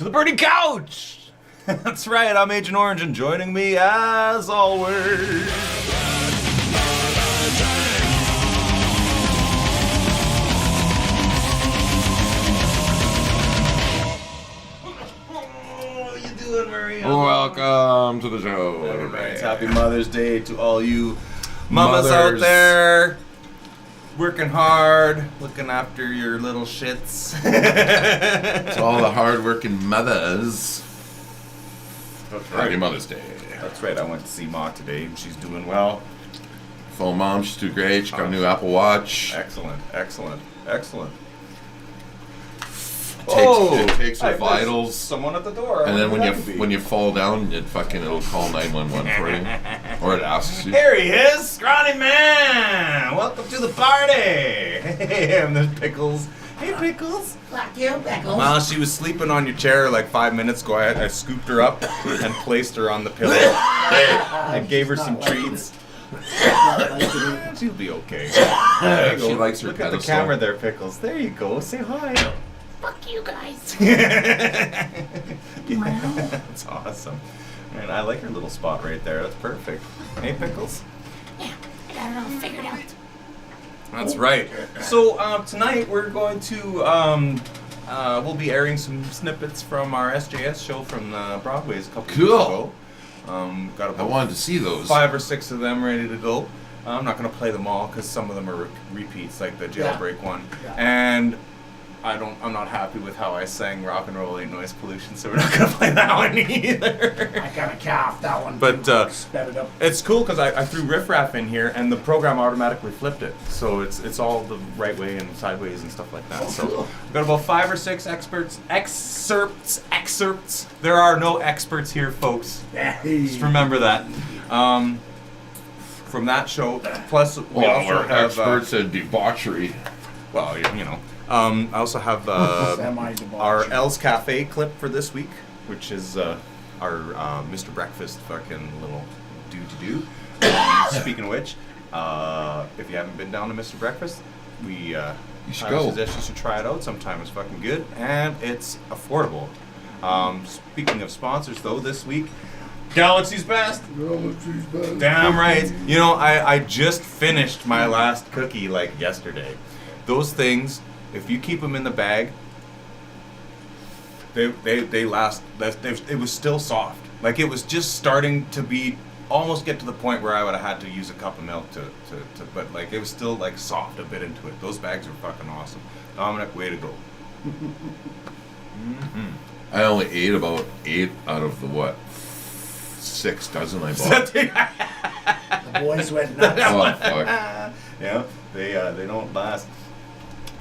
to the Birdie Couch! That's right, I'm Agent Orange, and joining me, as always... How you doing, Maria? Welcome to the show. Everybody, happy Mother's Day to all you mamas out there. Working hard, looking after your little shits. To all the hard-working mothers. That's Happy Mother's Day. That's right. I went to see Ma today, and she's doing well. Full mom, she's doing great. She got a new Apple Watch. Excellent, excellent, excellent. It takes her there's vitals. Someone at the door. And then when you fall down, it'll call 911 for you, or it asks you. Here he is, Skronnyman. Welcome to the party. Hey, and there's Pickles. Hey, Pickles. Fuck you, Pickles. Well, she was sleeping on your chair like 5 minutes ago. I scooped her up and placed her on the pillow. I gave her some treats. She'll be okay. There you go. She likes her Look at the pedestal. camera there, Pickles. There you go. Say hi. Fuck you guys. That's awesome. Man, I like her little spot right there. That's perfect. Hey, Pickles. Yeah, I got it all figured out. That's right. So tonight we're going to we'll be airing some snippets from our SJS show from the Broadways a couple weeks ago. Got I about wanted to see those. 5 or 6 of them ready to go. I'm not going to play them all because some of them are repeats, like the Jailbreak one. Yeah. And I'm not happy with how I sang Rock and Roll Ain't Noise Pollution, so we're not going to play that one either. I got a calf, that one. But sped it up. it's cool because I threw Riff Raff in here and the program automatically flipped it. So it's all the right way and sideways and stuff like that. Oh, So cool. we've got about 5 or 6 excerpts. There are no experts here, folks. Just remember that. From that show, plus we Well, also we're have experts in debauchery. well, you know. I also have our Semi-debauchery. Elle's Cafe clip for this week, which is our Mr. Breakfast fucking little do-to-do. Speaking of which, if you haven't been down to Mr. Breakfast, we should highly go. suggest you should try it out sometime. It's fucking good, and it's affordable. Speaking of sponsors, though, this week, Galaxy's Best. Damn right. You know, I just finished my last cookie like yesterday. Those things, if you keep them in the bag, they last. It was still soft. Like it was just starting to be almost get to the point where I would have had to use a cup of milk to but like it was still like soft a bit into it. Those bags are fucking awesome. Dominic, way to go. I only ate about 8 out of the 6 dozen I bought. The boys went nuts. Oh, fuck. Yeah, they don't last.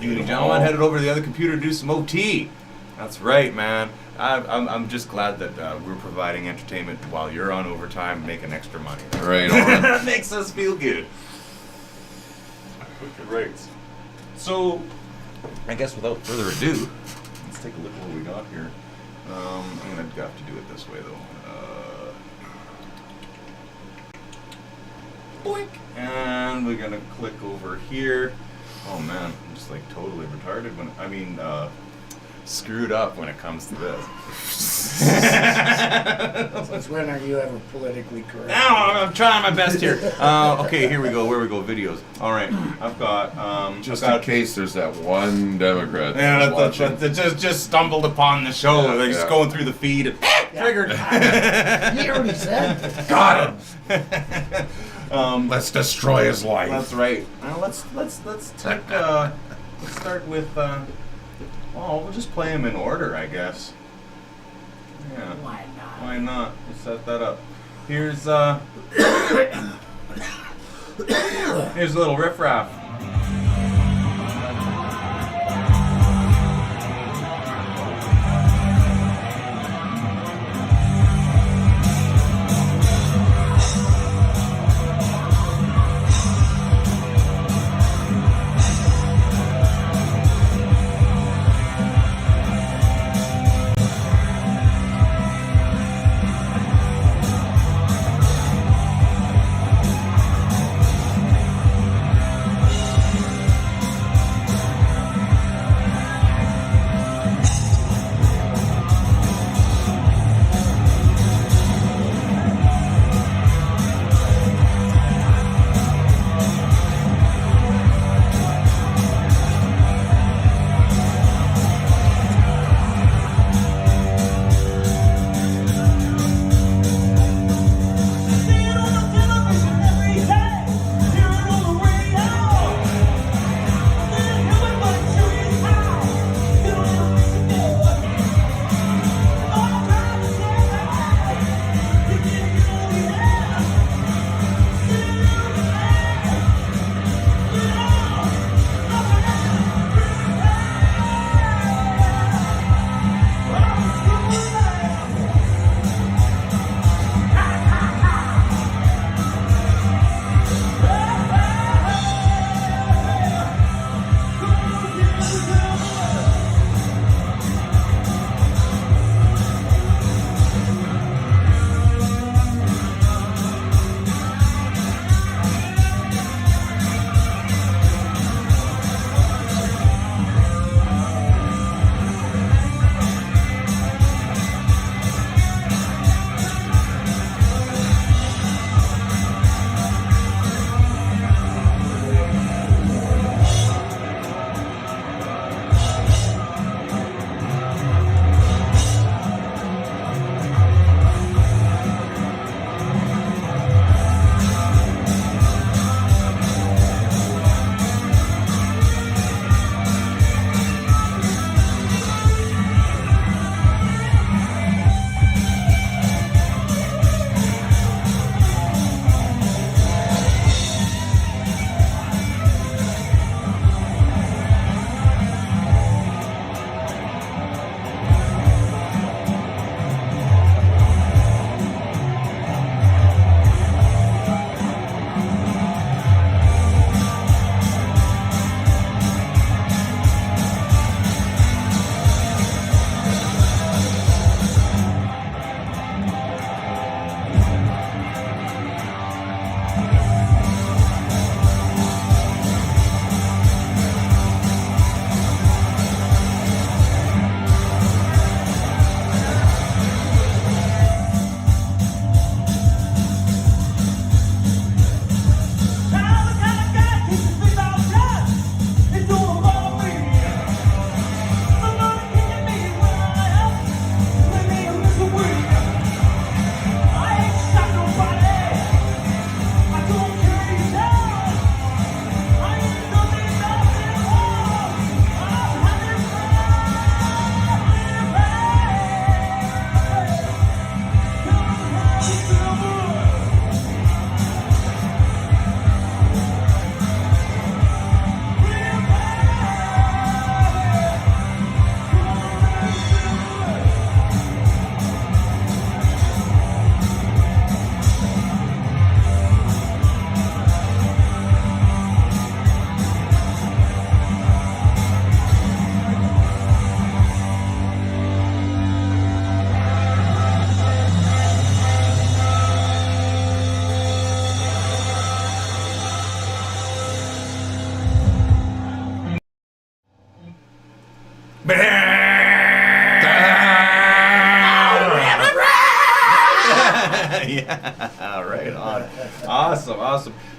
You and gentlemen headed over to the other computer to do some OT. That's right, man. I'm just glad that we're providing entertainment while you're on overtime making extra money. Right on. That makes us feel good. Right. So, I guess without further ado, let's take a look at what we got here. I'm gonna have to do it this way though. Boink. And we're gonna click over here. Oh man, I'm just like totally retarded screwed up when it comes to this. Since when are you ever politically correct? Now I'm trying my best here. Okay, here we go. Where we go? Videos. All right, I've got Just in case there's that one Democrat yeah, that's watching. that just stumbled upon the show. Yeah, They're just yeah. going through the feed. And, triggered. He already said. Got him. Let's destroy his life. That's right. Now let's take let's start with we'll just play them in order, I guess. Yeah. Why not? Why not? We'll set that up. Here's here's a little riffraff.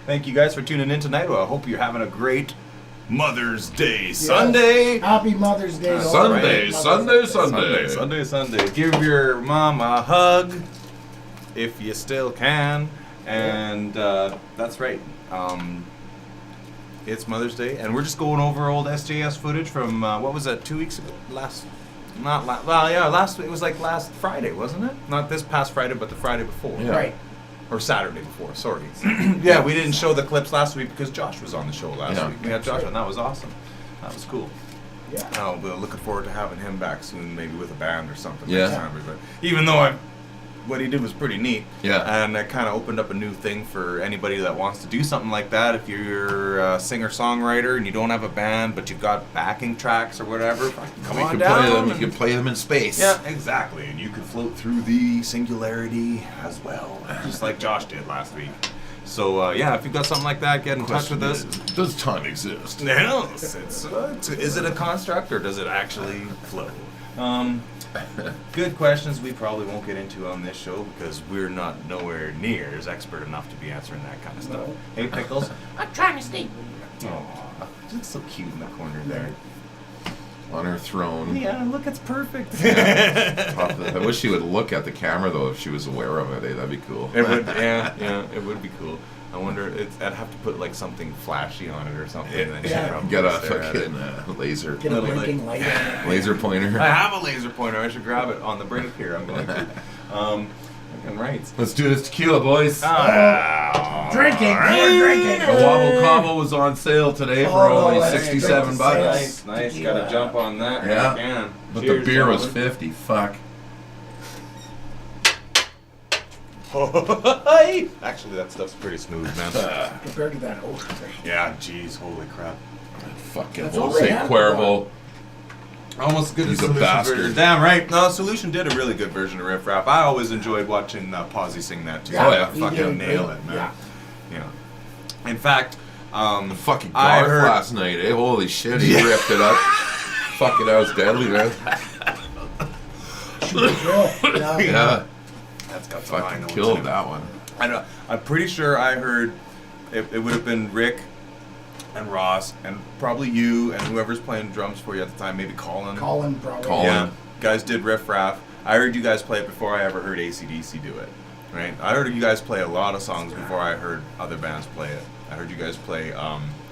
Thank you guys for tuning in tonight. Well, I hope you're having a great Mother's Day Sunday. Happy Mother's Day. to all. Sunday, Mother's Sunday, Day. Sunday. Give your mom a hug if you still can. And that's right. It's Mother's Day, and we're just going over old SJS footage from what was that? 2 weeks ago? It was like last Friday, wasn't it? Not this past Friday, but the Friday before. Yeah. Right. Or Saturday before, sorry. Yeah, we didn't show the clips last week because Josh was on the show last week. We had Josh on, that was awesome. That was cool. Yeah. We're looking forward to having him back soon, maybe with a band or something. Yeah. Next time. But even though what he did was pretty neat. Yeah. And that kind of opened up a new thing for anybody that wants to do something like that. If you're a singer-songwriter and you don't have a band, but you've got backing tracks or whatever, come on down. You can play them in space. Yeah, exactly. And you can float through the singularity as well, just like Josh did last week. So, if you've got something like that, get in touch with us. Does time exist? Yes, is it a construct or does it actually flow? Good questions we probably won't get into on this show because we're not nowhere near as expert enough to be answering that kind of stuff. Hey, Pickles? I'm trying to sleep. Aw, looks so cute in the corner there. On her throne. Yeah, look, it's perfect. I wish she would look at the camera though if she was aware of it. That'd be cool. It would, it would be cool. I wonder, I'd have to put like something flashy on it or something. And then she'd probably Get a stare at it. fucking laser. Get a blinking light on it. Laser pointer. I have a laser pointer. I should grab it on the break here. I'm going to. Fucking right. Let's do this tequila, boys. Drinking. More drinking. A Wobble Cobble was on sale today for only that's 67 great. bucks. Nice. Tequila. Got to jump on that. Yeah. If you can. But Cheers, the beer was gentlemen. 50. Fuck. Actually, that stuff's pretty smooth, man. Compared to that old thing. Yeah, jeez, holy crap. Fucking That's all they Jose have. Cuervo. Almost as good He's as a Solution bastard. version. Damn right. No, Solution did a really good version of Riff Raff. I always enjoyed watching Posy sing that too. Oh, yeah. He Fucking did nail great. it, man. Yeah. In fact, The fucking I Garth heard- last night, eh? Holy shit, he ripped it up. Fucking, that was deadly, man. Yeah. Yeah. that's got some high Fucking notes in killed it. that one. I know. I'm pretty sure I heard it would have been Rick and Ross and probably you and whoever's playing drums for you at the time, maybe Colin. Colin probably. Colin. Yeah, guys did Riff Raff. I heard you guys play it before I ever heard AC/DC do it. Right? I heard you guys play a lot of songs before I heard other bands play it. I heard you guys play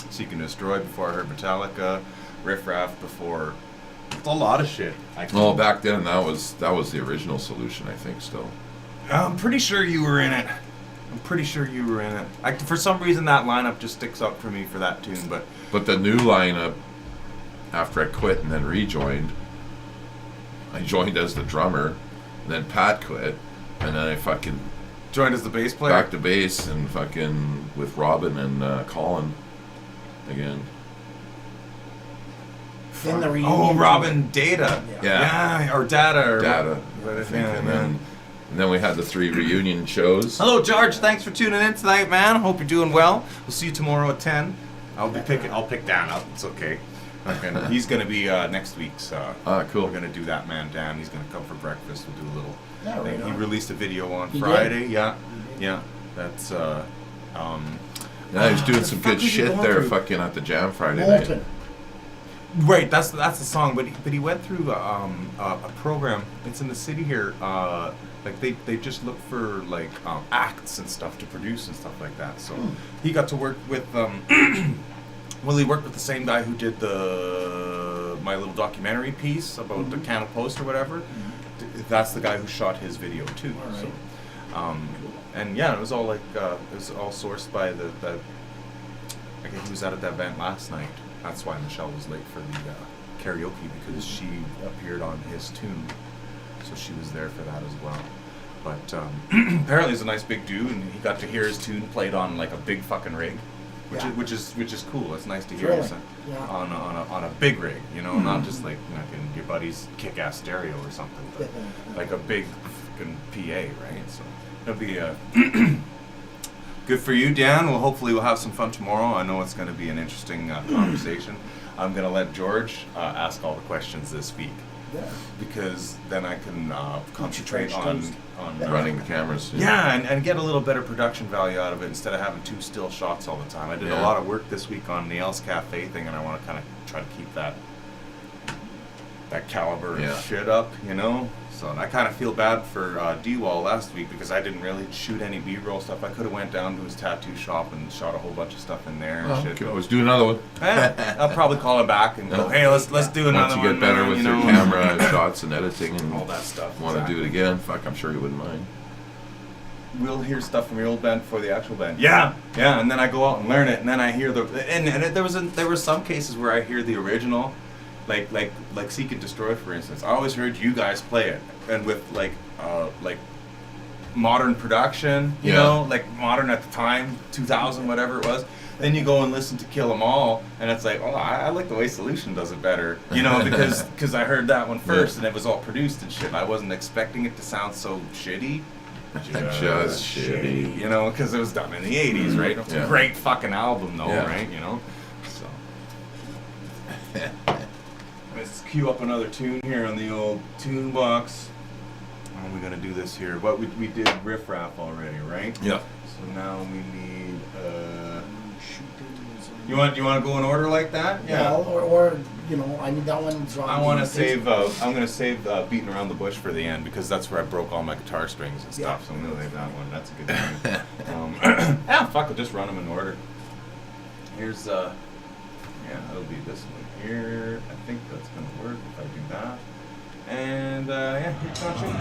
Seek and Destroy before I heard Metallica, Riff Raff before. It's a lot of shit. Well, back then, that was the original Solution, I think, still. I'm pretty sure you were in it. For some reason, that lineup just sticks up for me for that tune, but But the new lineup, after I quit and then rejoined, I joined as the drummer, and then Pat quit, and then I fucking joined as the bass player. back to bass and fucking with Robin and Colin again. In the reunion. Oh, Robin Data. Yeah. Yeah, or Data. Or Data, what- I think, yeah, and man. then we had the 3 reunion shows. Hello, George. Thanks for tuning in tonight, man. Hope you're doing well. We'll see you tomorrow at 10. I'll pick Dan up. It's okay. He's gonna be next week's. Cool. We're gonna do that man Dan. He's gonna come for breakfast. We'll do a little. Yeah, right thing. He on. released a video on He did? Friday. Yeah. That's Yeah, he was doing some fuck good was he shit going there, through? fucking at the Jam Friday night. Molten. right. That's the song. But he went through a program. It's in the city here. Like they just look for like acts and stuff to produce and stuff like that. So he got to work with well, he worked with the same guy who did my little documentary piece about the Canada Post or whatever. That's the guy who shot his video too. All right. So, and yeah, it was all like it was all sourced by the I guess he was out at that event last night. That's why Michelle was late for the karaoke because she appeared on his tune. So she was there for that as well. But apparently he's a nice big dude, and he got to hear his tune played on like a big fucking rig, which is cool. It's nice to hear Really? it on a big rig, you know, not just like your buddy's kick-ass stereo or something, but like a big fucking PA, right? So it'll be good for you, Dan. Well, hopefully we'll have some fun tomorrow. I know it's going to be an interesting conversation. I'm going to let George ask all the questions this week. because then I can concentrate on Running the cameras. yeah, and get a little better production value out of it instead of having two still shots all the time. I did a lot of work this week on the Elle's Cafe thing, and I want to kind of try to keep that caliber of shit up, you know? So I kind of feel bad for D-Wall last week because I didn't really shoot any B-roll stuff. I could have went down to his tattoo shop and shot a whole bunch of stuff in there and shit. Could always do another one. I'll probably call him back and go, hey, let's do another one. Once you get better with your camera shots and editing and all that stuff. Want to do it again? Fuck, I'm sure you wouldn't mind. We'll hear stuff from your old band before the actual band. Yeah, and then I go out and learn it, and then I hear there were some cases where I hear the original, like Seek and Destroy, for instance. I always heard you guys play it, and with like modern production, you know, like modern at the time, 2000, whatever it was. Then you go and listen to Kill 'Em All, and it's like, oh, I like the way Solution does it better, you know, because I heard that one first, and it was all produced and shit. I wasn't expecting it to sound so shitty. Just shitty. You know, because it was done in the 80s, right? It's a great fucking album, though, right? You know? So. Let's cue up another tune here on the old tune box. How are we going to do this here? What we did Riff Raff already, right? Yeah. So now we need. You want to go in order like that? Yeah. Or you know, I need that one. I want to save. I'm going to save Beating Around the Bush for the end because that's where I broke all my guitar strings and stuff. So I'm going to leave that one. That's a good one. Fuck, I'll just run them in order. Here's it'll be this one here. I think that's going to work if I do that. And here's Country.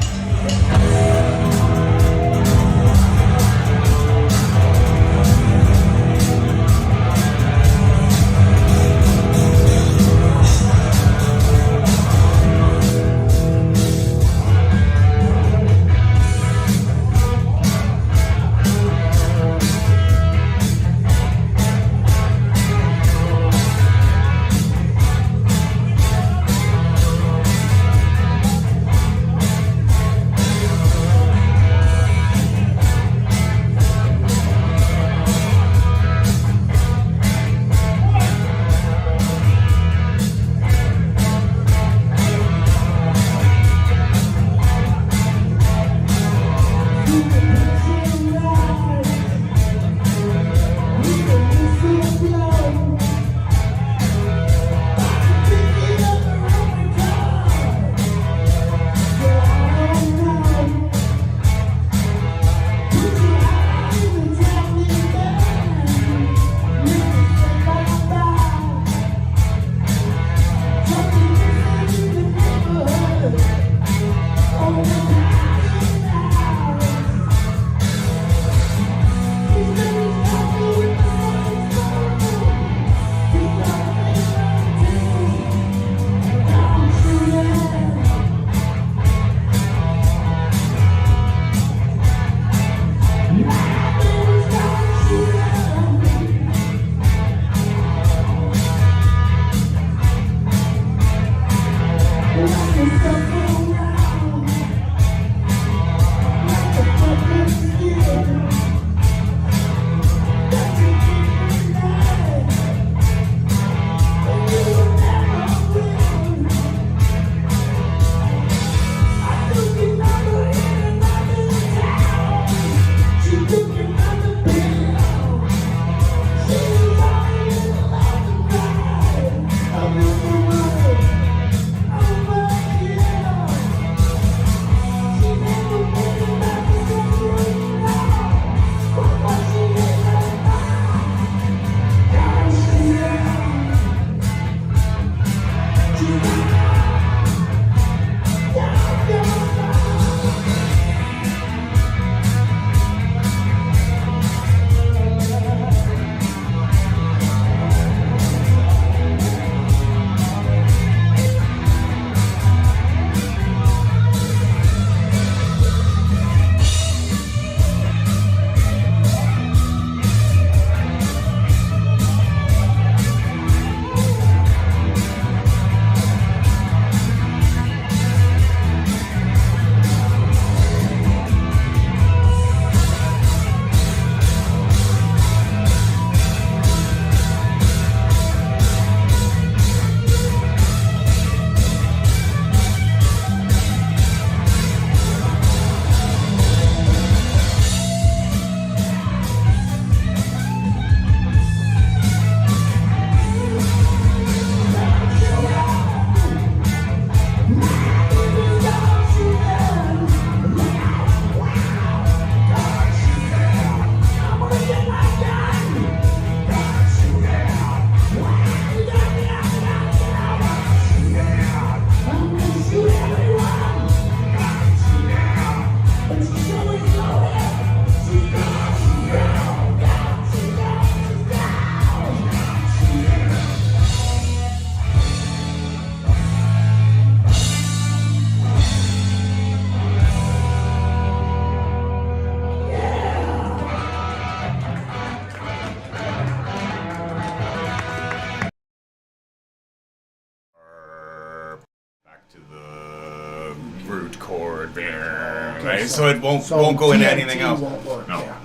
right? So it won't go into anything TNT else. Won't work. No. Yeah.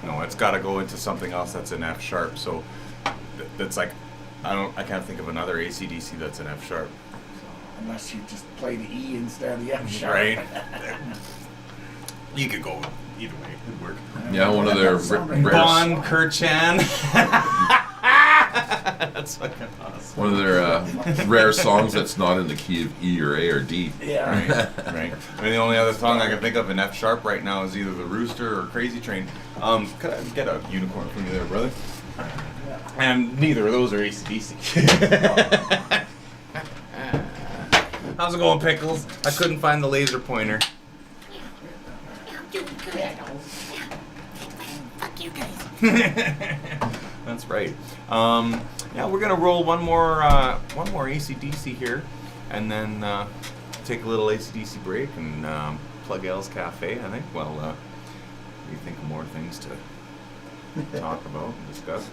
No, it's got to go into something else that's an F sharp. So that's like, I can't think of another AC/DC that's an F sharp. Unless you just play the E instead of the F sharp. Right? You could go either way. It'd work. Yeah, one of their rare, Bon Kerchan. That's fucking awesome. one of their rare songs that's not in the key of E or A or D. Yeah. Right. I mean, the only other song I can think of in F sharp right now is either The Rooster or Crazy Train. Could I get a unicorn from you there, brother? And neither of those are AC/DC. How's it going, Pickles? I couldn't find the laser pointer. Fuck you guys. That's right. Yeah, we're gonna roll one more AC/DC here, and then take a little AC/DC break and plug Elle's Cafe. I think. Well, we think of more things to talk about and discuss.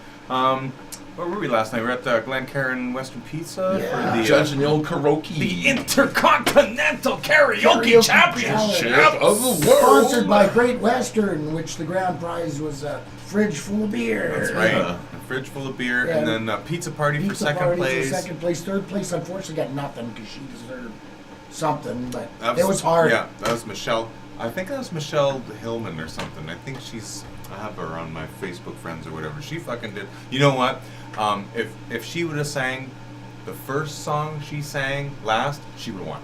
Where were we last night? We were at Glencairn Western Pizza for the Judging the old karaoke. the Intercontinental Karaoke Championship of the world. Sponsored by Great Western, which the grand prize was a fridge full of beer. That's right. A fridge full of beer, Yeah. and then a pizza party for Pizza second party place. for second place. Third place, unfortunately, got nothing because she deserved something, but That it was hard. Yeah, that was Michelle. I think that was Michelle Hillman or something. I think I have her on my Facebook friends or whatever. She fucking did. You know what? If she would have sang the first song she sang last, she would have won.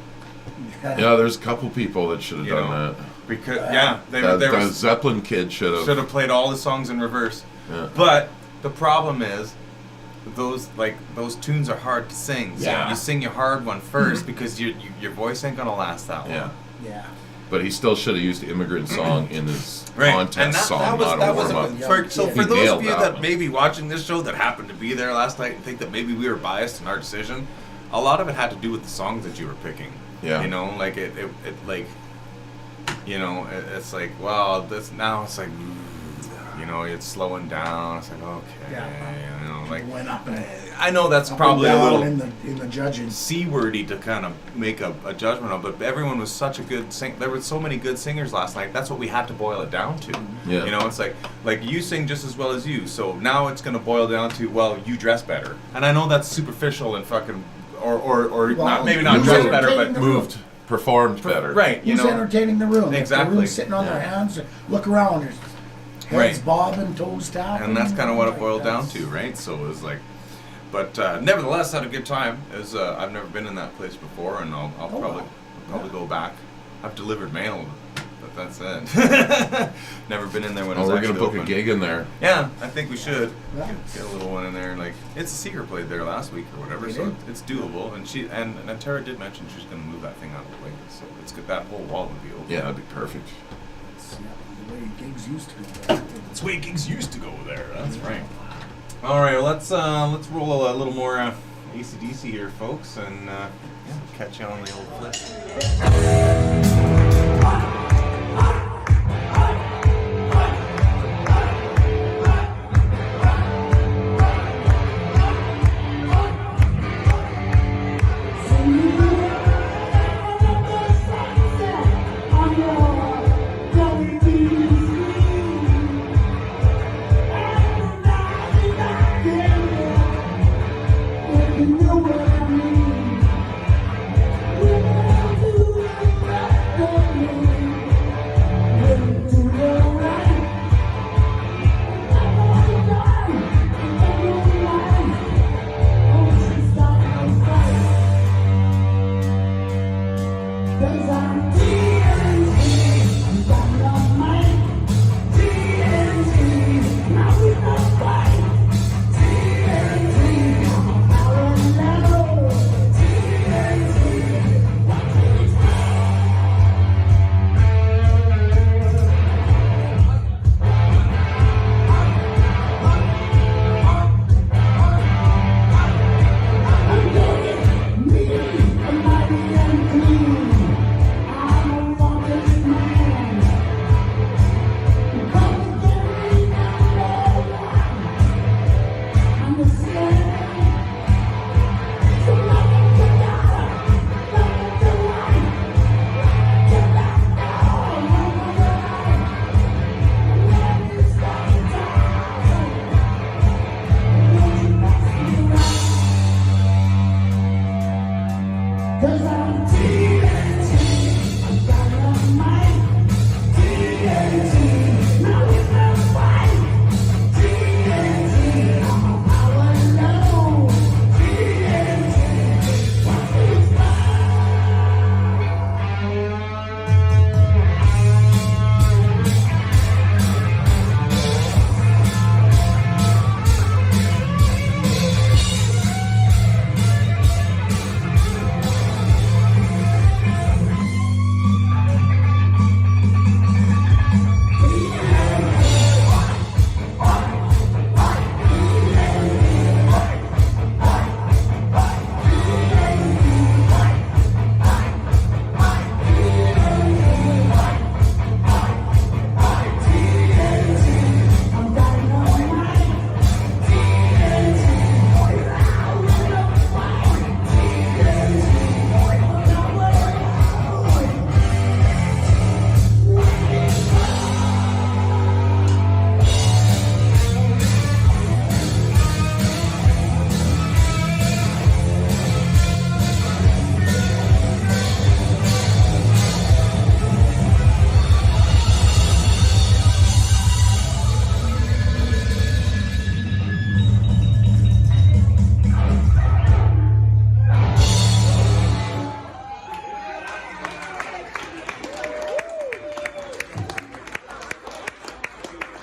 Yeah, there's a couple people that should have You done know, that. Because The Zeppelin kid should should have. have played all the songs in reverse. Yeah. But the problem is, those tunes are hard to sing. So Yeah. you sing your hard one first because your voice ain't gonna last that long. Yeah. Yeah. But he still should have used the immigrant song in his Right, contest and song, that not a was warm up. for He those nailed of you that that one. may be watching this show that happened to be there last night and think that maybe we were biased in our decision, a lot of it had to do with the songs that you were picking. Yeah. You know, like it like, you know, it's like, well, this now it's like, you know, it's slowing down. It's like, okay, Yeah. you know, like Went up and I know that's up probably and a down little in the judging. C-wordy to kind of make a judgment of, but everyone was such a good there were so many good singers last night. That's what we had to boil it down to. Yeah. You know, it's like you sing just as well as you, so now it's going to boil down to, well, you dress better. And I know that's superficial and fucking or Well, not, maybe not who's dress better, entertaining but the Moved, performed better. right, you Who's know. entertaining the room? If Exactly. The room's sitting on their hands. Look around. There's heads Right. bobbing, toes tapping. And that's kind of what it like boiled down that's- to, right? So it was like, but nevertheless, had a good time. It was, I've never been in that place before, and I'll Oh, probably wow. go back. I've delivered mail, but that's it. Never been in there when it Oh, was we're actually gonna book open. a gig in there. Yeah, I think we should Yeah. get a little one in there. Like, it's a secret played there last week or whatever, They so did? it's doable. And and Tara did mention she's gonna move that thing out of the way, so it's good. That whole wall would be open. Yeah, that'd be perfect. It's, the way gigs used to go. That's the way gigs used to go there. That's right. All right, well, let's roll a little more AC/DC here, folks, and catch you on the old flip.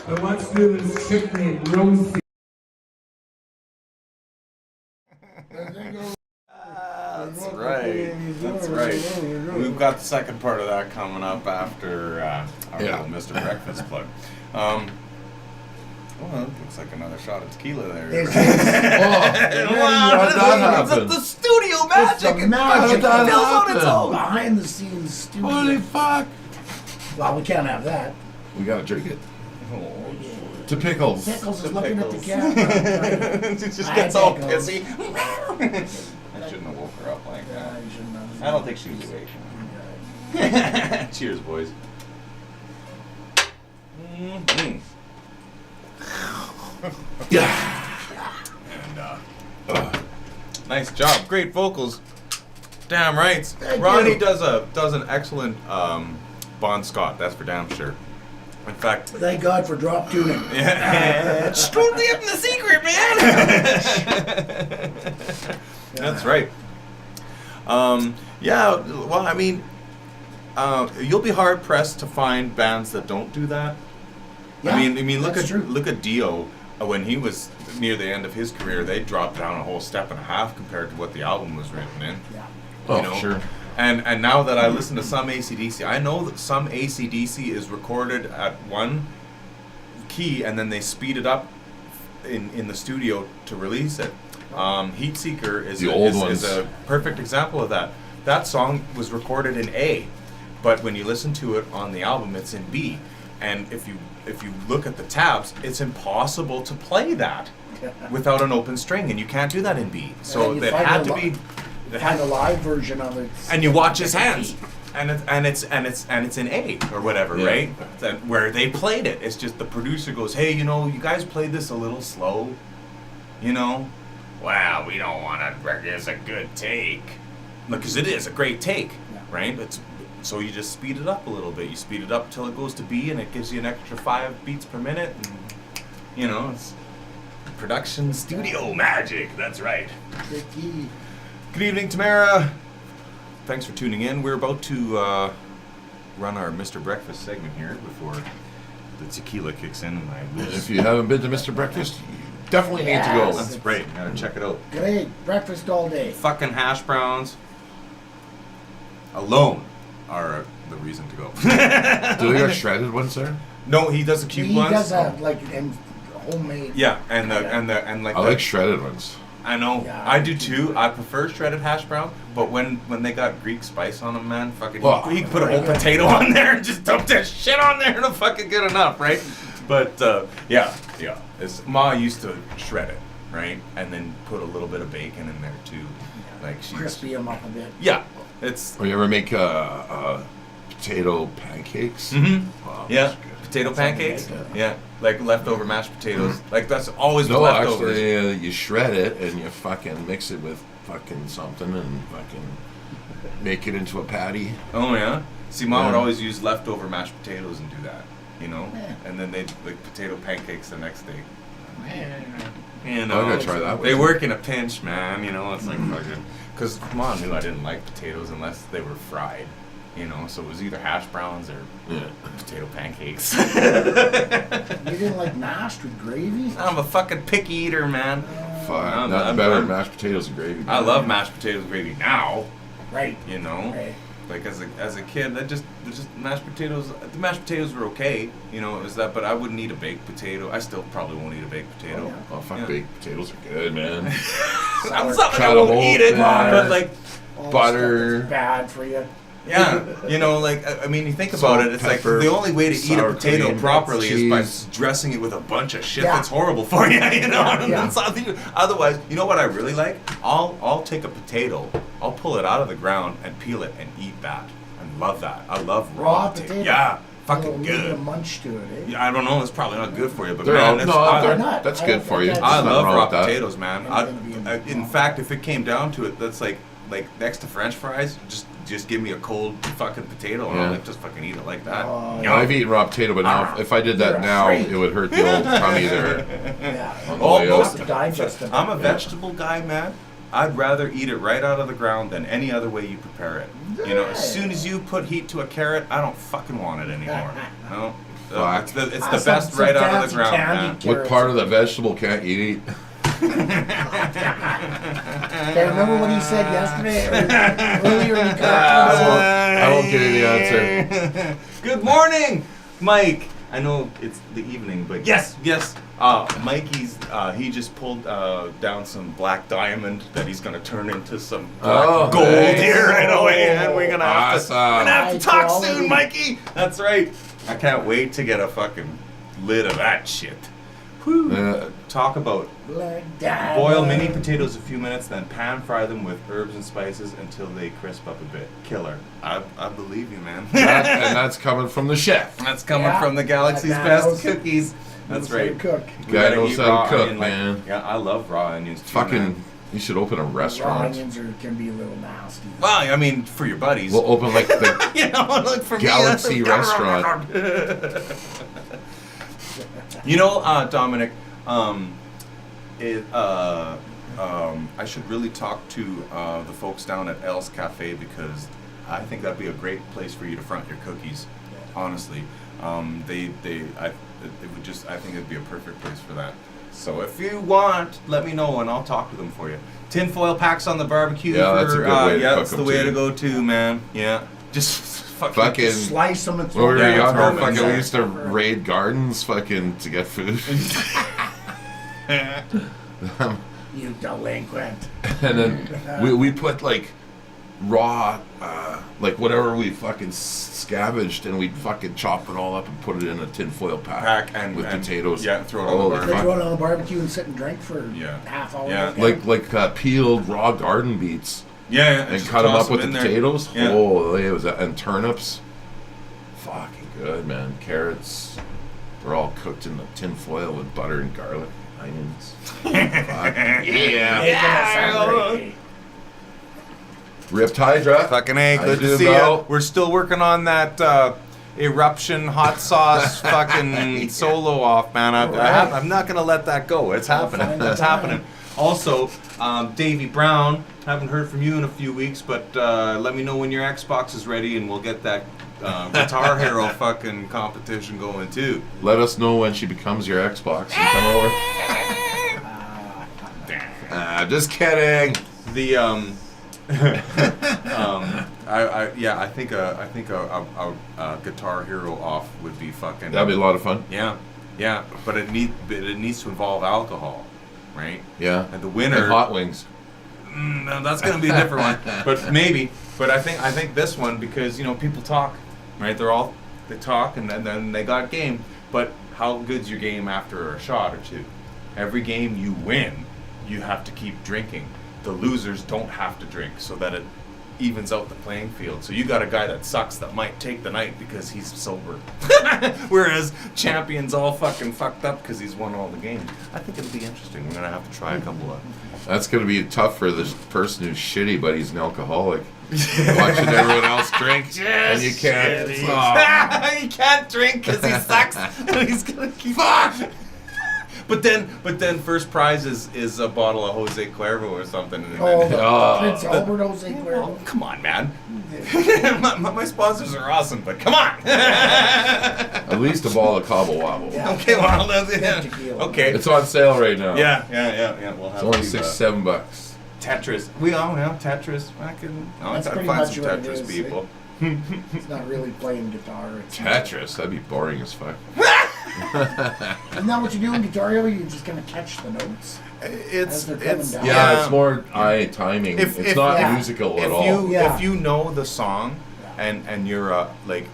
I want to do this chicken and roast. That's right. That's right. We've got the second part of that coming up after our little Mr. Breakfast plug. Well, it looks like another shot of tequila there. Wow, the studio magic. It's the magic. It feels on its own. Behind the scenes studio. Holy fuck! Well, we can't have that. We gotta drink it. Oh, To pickles. Pickles is The looking pickles. at the camera. It just I gets all pickles. pissy. I shouldn't have woke her up like that. You shouldn't have. I don't think she was awake. Cheers, boys. Mm-hmm. Yeah. And nice job, great vocals. Damn right. Thank Ronnie you. does an excellent Bon Scott. That's for damn sure. In fact, Thank God for drop tuning. yeah, it's totally up in the secret, man. That's right. Yeah. Well, I mean, you'll be hard pressed to find bands that don't do that. Yeah, I mean, look that's at true. look at Dio. When he was near the end of his career, they dropped down a whole step and a half compared to what the album was written in. Yeah. Oh, You know? sure. And now that I listen to some AC/DC, I know that some AC/DC is recorded at one key and then they speed it up in the studio to release it. Heat Seeker is The old is a perfect example of that. That song was recorded in A, but when you listen to it on the album, it's in B. And if you look at the tabs, it's impossible to play that without an open string, and you can't do that in B. So you it find had a to lo- be. Find a live version of it. And you watch his hands, and it's in A or whatever, Yeah. right? Where they played it. It's just the producer goes, hey, you guys played this a little slow, Wow, we don't want to. It's a good take, because it is a great take, Yeah. right? So you just speed it up a little bit. You speed it up till it goes to B, and it gives you an extra 5 beats per minute, and it's production studio magic. That's right. Tricky. Good evening, Tamara. Thanks for tuning in. We're about to run our Mr. Breakfast segment here before the tequila kicks in and I And lose. if you haven't been to Mr. Breakfast, you definitely need to go. That's great. Gotta check it out. Great. Breakfast all day. Fucking hash browns alone are the reason to go. Do they got shredded ones there? No, he does the cute He ones. does have like and homemade. Yeah, and like I like shredded ones. I know. Yeah, I do too. I prefer shredded hash brown, but when they got Greek spice on them, man, fucking Well, he could put a whole potato on there and just dump that shit on there and it'll fucking good enough, right? But yeah. Ma used to shred it, right, and then put a little bit of bacon in there too, like she's Crispy them up a bit. yeah, it's Or you ever make potato pancakes? Wow, yeah, that's good. potato pancakes, good. yeah, like leftover mashed potatoes, like that's always the No, leftovers. actually, you shred it and you fucking mix it with fucking something and fucking make it into a patty. Oh yeah. See, Mom would Yeah. always use leftover mashed potatoes and do that. You know, Yeah. and then they'd like potato pancakes the next day. Man. You I'm know, gonna try that. they work in a pinch, man. You know, it's like fucking. Because Mom knew I didn't like potatoes unless they were fried. You know, so it was either hash browns or Yeah. potato pancakes. You didn't like mashed with gravy? I'm a fucking picky eater, man. Fuck, No, nothing I'm- better I'm- than mashed potatoes and gravy. I love mashed potatoes and gravy now. Right. You know, Right. like as a kid, that just mashed potatoes. The mashed potatoes were okay. You know, it was that, but I wouldn't eat a baked potato. I still probably won't eat a baked potato. Oh, yeah. Oh fuck, Yeah. baked potatoes are good, man. I'm not like I Cut 'em won't open. eat it, but like. All the Butter. stuff that's bad for you. Yeah, you know, like I mean, you think about Salt, it. It's pepper, like the only way to eat a sour potato cream, properly is by cheese. dressing it with a bunch of shit Yeah. that's horrible for you. You know, Yeah. And something- otherwise, you know what I really like? I'll take a potato, I'll pull it out of the ground and peel it and eat that. I love that. I love raw potato. Yeah, fucking A little bit good. of munch to it, eh? Yeah, I don't know. It's probably not good for you, but They're man, all, it's, no, I, they're, not. that's I good don't for think you. that's- I Nothing love wrong raw with that. potatoes, man. In fact, if it came down to it, that's like next to French fries, just give me a cold fucking potato and Yeah. I'll like, just fucking eat it like that. Oh, Yeah, I've eaten raw potato, but now if I did that You're now, afraid. it would hurt the old tummy there. Yeah. On the Oh, way most up. To digest it. I'm a vegetable guy, man. I'd rather eat it right out of the ground than any other way you prepare it. You know, as soon as you put heat to a carrot, I don't fucking want it anymore. No, Fuck. it's the Ah, best some right out of fancy the ground, candy man. carrots. What part of the vegetable can't you eat? Okay, remember what he said yesterday? Earlier in the I won't give you the answer. Good morning, Mike. I know it's the evening, but yes. Mikey's he just pulled down some black diamond that he's gonna turn into some black gold nice. here right away, and we're gonna have Awesome. to talk High soon, quality. Mikey. That's right. I can't wait to get a fucking lid of that shit. Whew. Talk about boil mini potatoes a few minutes, then pan fry them with herbs and spices until they crisp up a bit. Killer. I believe you, man. And that's coming from the chef. That's coming Yeah. from the Galaxy's That Best knows- Cookies. That's right. Cook. We Guy gotta knows eat how to raw cook, onion, like- man. Yeah, I love raw onions too, Fucking, man. you should open a Raw restaurant. onions can be a little nasty. Well, I mean, for your buddies. We'll open like the you know, like for Galaxy me. restaurant. You know, Dominic, I should really talk to the folks down at Elle's Cafe because I think that'd be a great place for you to front your cookies. Honestly, I think it'd be a perfect place for that. So if you want, let me know and I'll talk to them for you. Tinfoil packs on the barbecue. Yeah, that's a good way to yeah, cook that's the them, way too. to go too, man. Yeah, just fucking. Slice them and When we were Yeah, younger, throw 'em fucking, we inside. used to raid gardens, fucking, to get food. You delinquent. And then we put like raw, like whatever we fucking scavenged, and we'd fucking chop it all up and put it in a tinfoil pack and with and- potatoes. Yeah, throw it on Holy the They fuck. throw it on the barbecue and sit and drink for Yeah. half hour. Yeah. Like peeled raw garden beets Yeah, and just cut them toss up with the in there. potatoes. Yeah. Oh, it was and turnips. Fucking good, man. Carrots. They're all cooked in the tin foil with butter and garlic, onions. Fuck. Yeah. Ripped Hydra. Fucking A, How good you to doing, see ya. Mel? We're still working on that eruption hot sauce fucking solo off, man. I'm not gonna let that go. It's happening. find It's that out. happening. Also, Davey Brown, haven't heard from you in a few weeks, but let me know when your Xbox is ready and we'll get that Guitar Hero fucking competition going too. Let us know when she becomes your Xbox. You come over. Just kidding. The I think a Guitar Hero off would be fucking. That'd be a lot of fun. Yeah, but it needs to involve alcohol, right? Yeah. And the winner. And hot wings. No, that's gonna be a different one, but maybe. But I think this one, because people talk, right? They talk and then they got game. But how good's your game after a shot or two? Every game you win, you have to keep drinking. The losers don't have to drink, so that it evens out the playing field. So you got a guy that sucks that might take the night because he's sober, whereas champions all fucking fucked up because he's won all the games. I think it'll be interesting. We're gonna have to try a couple of. That's going to be tough for this person who's shitty, but he's an alcoholic. watching everyone else drink, and you can't. Oh. He can't drink because he sucks. He's gonna keep. Fuck. But then, first prize is a bottle of Jose Cuervo or something. And Prince Albert Jose Cuervo. Oh, come on, man. my sponsors are awesome, but come on. At least a ball of Cabo Wabo. Yeah. Okay, well, okay. It's on sale right now. Yeah. We'll have It's only $6-7. Tetris. We all know Tetris. I can. That's I'd pretty find much some what it Tetris is, people. It's not really playing guitar. It's Tetris, that'd be boring as fuck. Isn't that what you do in Guitar Hero? You're just gonna catch the notes. It's down. Yeah, it's more eye timing. It's not musical at all. If you know the song, and you're like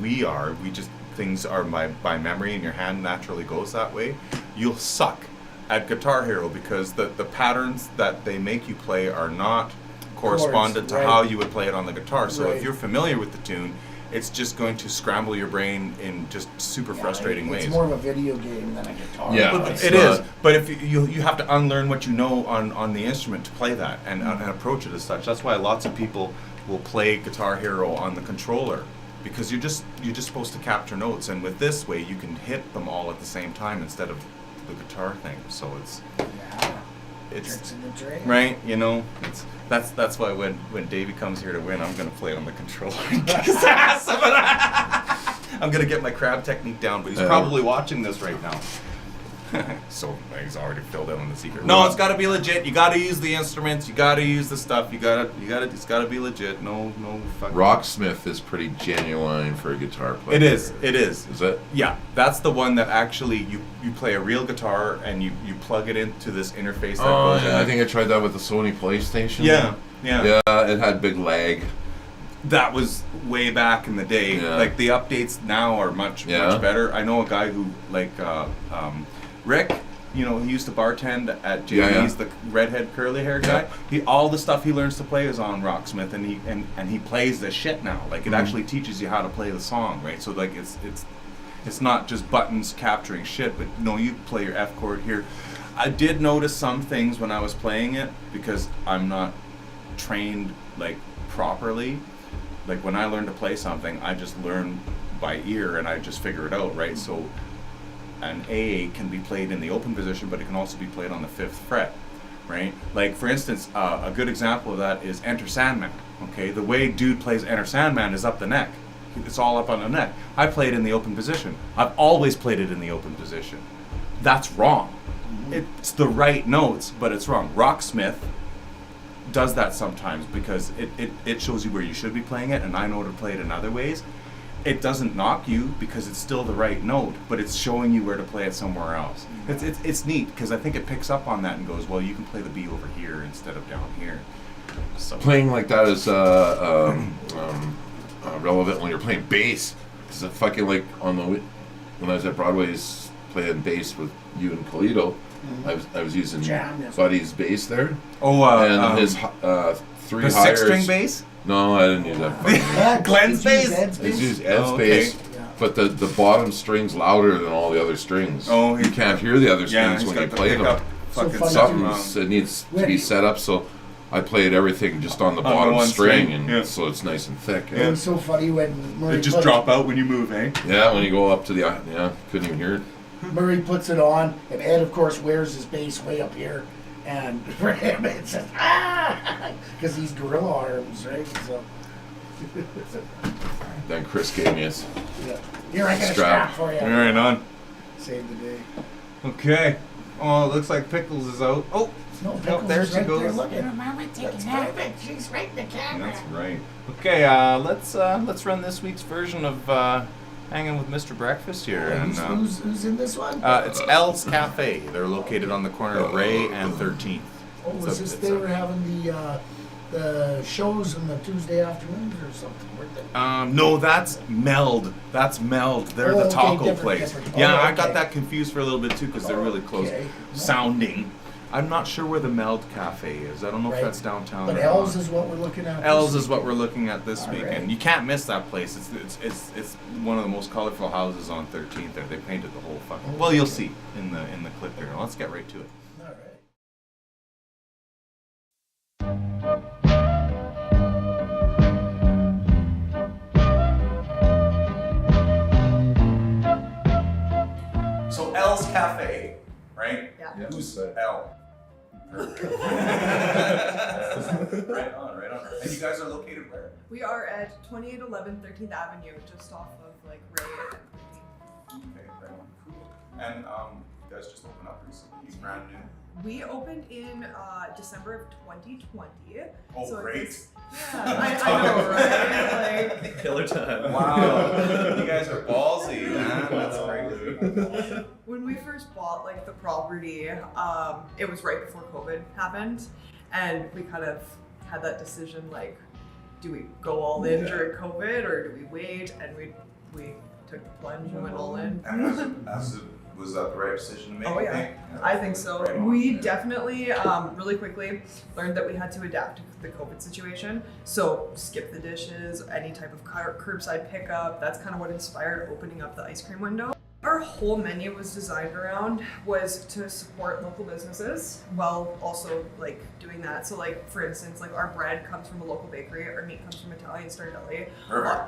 we are, we just things are by memory, and your hand naturally goes that way. You'll suck at Guitar Hero because the patterns that they make you play are not correspondent to how you would play it on the guitar. So if you're familiar with the tune, it's just going to scramble your brain in just super frustrating ways. It's more of a video game than a guitar. Yeah, Well, it is. But if you have to unlearn what you know on the instrument to play that and approach it as such. That's why lots of people will play Guitar Hero on the controller, because you're just supposed to capture notes, and with this way you can hit them all at the same time instead of the guitar thing. So it's Tricks in the trade. right. That's why when Davey comes here to win, I'm gonna play on the controller. I'm gonna get my crab technique down, but he's probably watching this right now. So he's already filled in on the secret. No, it's gotta be legit. You gotta use the instruments. You gotta use the stuff. It's gotta be legit. No fucking. Rocksmith is pretty genuine for a guitar player. It is. Is it? Yeah, that's the one that actually you play a real guitar and you plug it into this interface. That goes in. I think I tried that with the Sony PlayStation. Yeah. Yeah, it had big lag. That was way back in the day. Yeah. Like the updates now are much better. I know a guy who Rick, he used to bartend at JD's, the redhead curly hair guy. All the stuff he learns to play is on Rocksmith, and he plays the shit now. Like it actually teaches you how to play the song, right? So like it's not just buttons capturing shit, but you play your F chord here. I did notice some things when I was playing it because I'm not trained like properly. Like when I learn to play something, I just learn by ear and I just figure it out, right? So an A can be played in the open position, but it can also be played on the 5th fret, right? Like for instance, a good example of that is Enter Sandman. Okay, the way dude plays Enter Sandman is up the neck. It's all up on the neck. I play it in the open position. I've always played it in the open position. That's wrong. It's the right notes, but it's wrong. Rocksmith does that sometimes because it shows you where you should be playing it, and I know to play it in other ways. It doesn't knock you because it's still the right note, but it's showing you where to play it somewhere else. It's neat because I think it picks up on that and goes, well, you can play the B over here instead of down here. So Playing like that is relevant when you're playing bass. Because fucking like when I was at Broadway's playing bass with you and Colito, I was using Buddy's bass there. And his 3 the hires. 6-string bass? No, I didn't use that. Glenn's bass? I used Ed's bass, but the bottom string's louder than all the other strings. Oh, you can't hear the other strings when you play them. It needs to be set up so I played everything just on the bottom string, and so it's nice and thick. It was so funny when Murray It just drop out when you move, eh? Yeah, when you go up to the couldn't even hear it. Murray puts it on, and Ed, of course, wears his bass way up here. And for him, it says, because he's gorilla arms, right? So. Then Chris gave me his Here, I got a strap for you. All right, on. Save the day. Okay. Oh, it looks like Pickles is out. Oh, no, Pickles there is she right goes. there. Look at her, Mama taking that. She's right in the camera. That's right. Okay, let's run this week's version of Hanging with Mr. Breakfast here. Who's in this one? It's Elle's Cafe. They're located on the corner of Ray and 13th. Oh, was this they were having the shows on the Tuesday afternoons or something, weren't they? No, that's Meld. That's Meld. They're the taco place. Yeah, I got that confused for a little bit too because they're really close sounding. I'm not sure where the Meld Cafe is. I don't know if that's downtown. But Elle's is what we're looking at. Elle's is what we're looking at this weekend. You can't miss that place. It's one of the most colorful houses on 13th. There, they painted the whole fucking. Well, you'll see in the clip here. Let's get right to it. All right. Yeah. Who's Elle? Right on, right on. And you guys are located where? We are at 2811 13th Avenue, just off of like Ray and Okay, right on. Cool. And you guys just opened up recently. He's brand new. We opened in December of 2020. Oh, so great. Yeah, I know, right? Like, Killer time. Wow. You guys are ballsy, man. That's crazy. when we first bought like the property, it was right before COVID happened, and we kind of had that decision like, do we go all in during COVID or do we wait? And we took the plunge and went all in. And was that the right decision to make? Oh yeah, I think so. Right on. We definitely, really quickly learned that we had to adapt to the COVID situation. So skip the dishes, any type of curbside pickup. That's kind of what inspired opening up the ice cream window. Our whole menu was designed around was to support local businesses while also like doing that. So like for instance, like our bread comes from a local bakery, our meat comes from Italian Star Deli.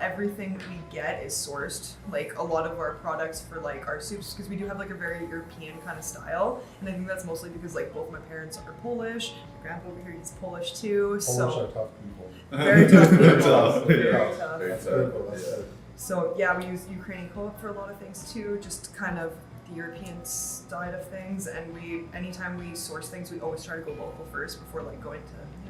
Everything we get is sourced. Like a lot of our products for like our soups, because we do have like a very European kind of style, and I think that's mostly because like both my parents are Polish. My grandpa over here he's Polish too. Polish are tough people. Very tough people. Very tough. Very tough. Very That's tough. good, that's good. So yeah, we use Ukrainian co-op for a lot of things too, just kind of the European side of things. And anytime we source things, we always try to go local first before like going to,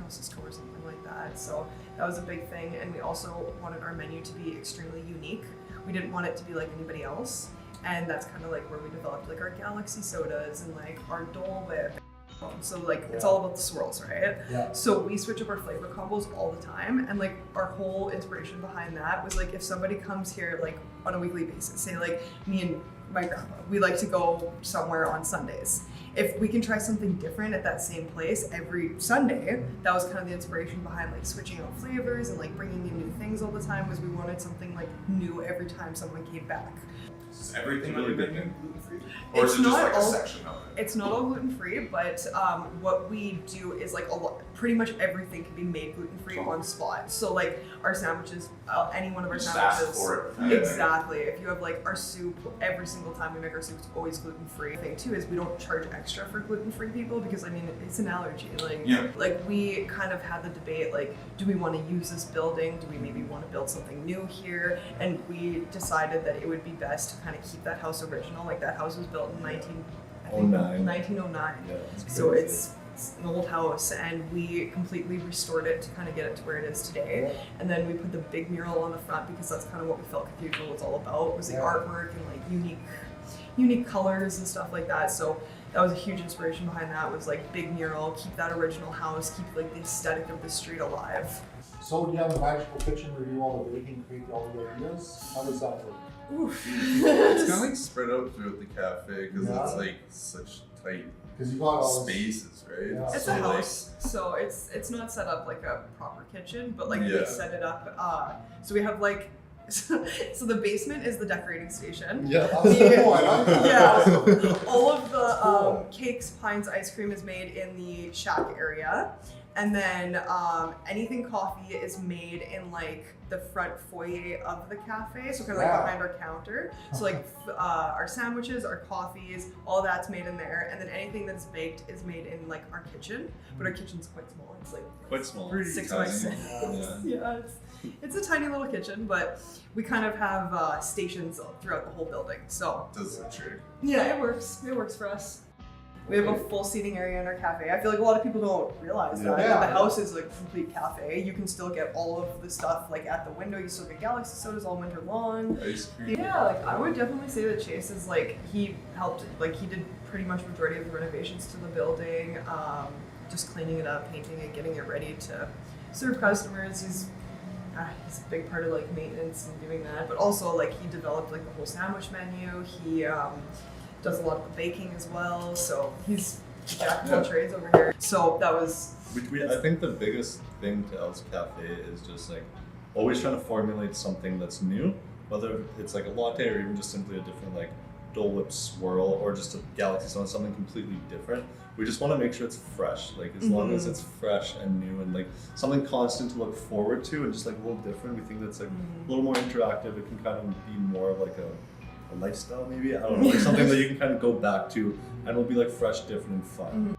Cisco or something like that. So that was a big thing. And we also wanted our menu to be extremely unique. We didn't want it to be like anybody else. And that's kind of like where we developed like our Galaxy sodas and like our Dole Whip. So like it's all about the swirls, right? Yeah. So we switch up our flavor combos all the time, and like our whole inspiration behind that was like if somebody comes here like on a weekly basis, say like me and my grandpa, we like to go somewhere on Sundays. If we can try something different at that same place every Sunday, that was kind of the inspiration behind like switching out flavors and like bringing in new things all the time. Was we wanted something like new every time someone came back. Is everything really Really big big. and gluten-free? Or is It's it just not like a all- section of it? It's not all gluten-free, but what we do is like pretty much everything can be made gluten-free on spot. So like our sandwiches, any one of our Just ask sandwiches. for it. Exactly. If you have like our soup, every single time we make our soup, it's always gluten-free. The thing too is we don't charge extra for gluten-free people because I mean it's an allergy. Like we kind of had the debate like, do we want to use this building? Do we maybe want to build something new here? And we decided that it would be best to kind of keep that house original. Like that house was built in 1909. Yeah, So it's an old house, and we completely restored it to kind of get it to where it is today. And then we put the big mural on the front because that's kind of what we felt Cathedral was all about, was the artwork and like unique colors and stuff like that. So that was a huge inspiration behind that, was like big mural, keep that original house, keep like the aesthetic of the street alive. So do you have a magical kitchen where you do all the baking, create all the ideas? How does that work? Oof. It's kind of like spread out throughout the cafe because it's like such tight Because you got all this. spaces, right? Yeah. It's So, a like, house, so it's not set up like a proper kitchen, but like Yeah. they set it up. So we have like, so the basement is the decorating station. Yeah. That's cool, I like that. Yeah. That's cool. All of the Cool. cakes, pies, ice cream is made in the shack area. And then anything coffee is made in like the front foyer of the cafe, so kind of like Wow. behind our counter. So like our sandwiches, our coffees, all that's made in there. And then anything that's baked is made in like our kitchen. But our kitchen's quite small. It's like Quite small. 6 by tiny. 6. Yeah, it's a tiny little kitchen, but we kind of have stations throughout the whole building. So does the trick. yeah, it works. It works for us. We have a full seating area in our cafe. I feel like a lot of people don't realize that. Yeah. The house is like a complete cafe. You can still get all of the stuff like at the window. You still get Galaxy sodas all winter long. Ice cream. Yeah, like I would definitely say that Chase is like, he helped, like he did pretty much majority of the renovations to the building, just cleaning it up, painting it, getting it ready to serve customers. He's a big part of like maintenance and doing that, but also like he developed like the whole sandwich menu. He does a lot of the baking as well, so he's jack of all trades over here. So that was I think the biggest thing to Elle's Cafe is just like always trying to formulate something that's new, whether it's like a latte or even just simply a different like Dole Whip swirl or just a Galaxy Soda, something completely different. We just want to make sure it's fresh, like as long as it's fresh and new and like something constant to look forward to and just like a little different. We think that's like a little more interactive. It can kind of be more of like a a lifestyle maybe. I don't know, like something that you can kind of go back to and it'll be like fresh, different, and fun.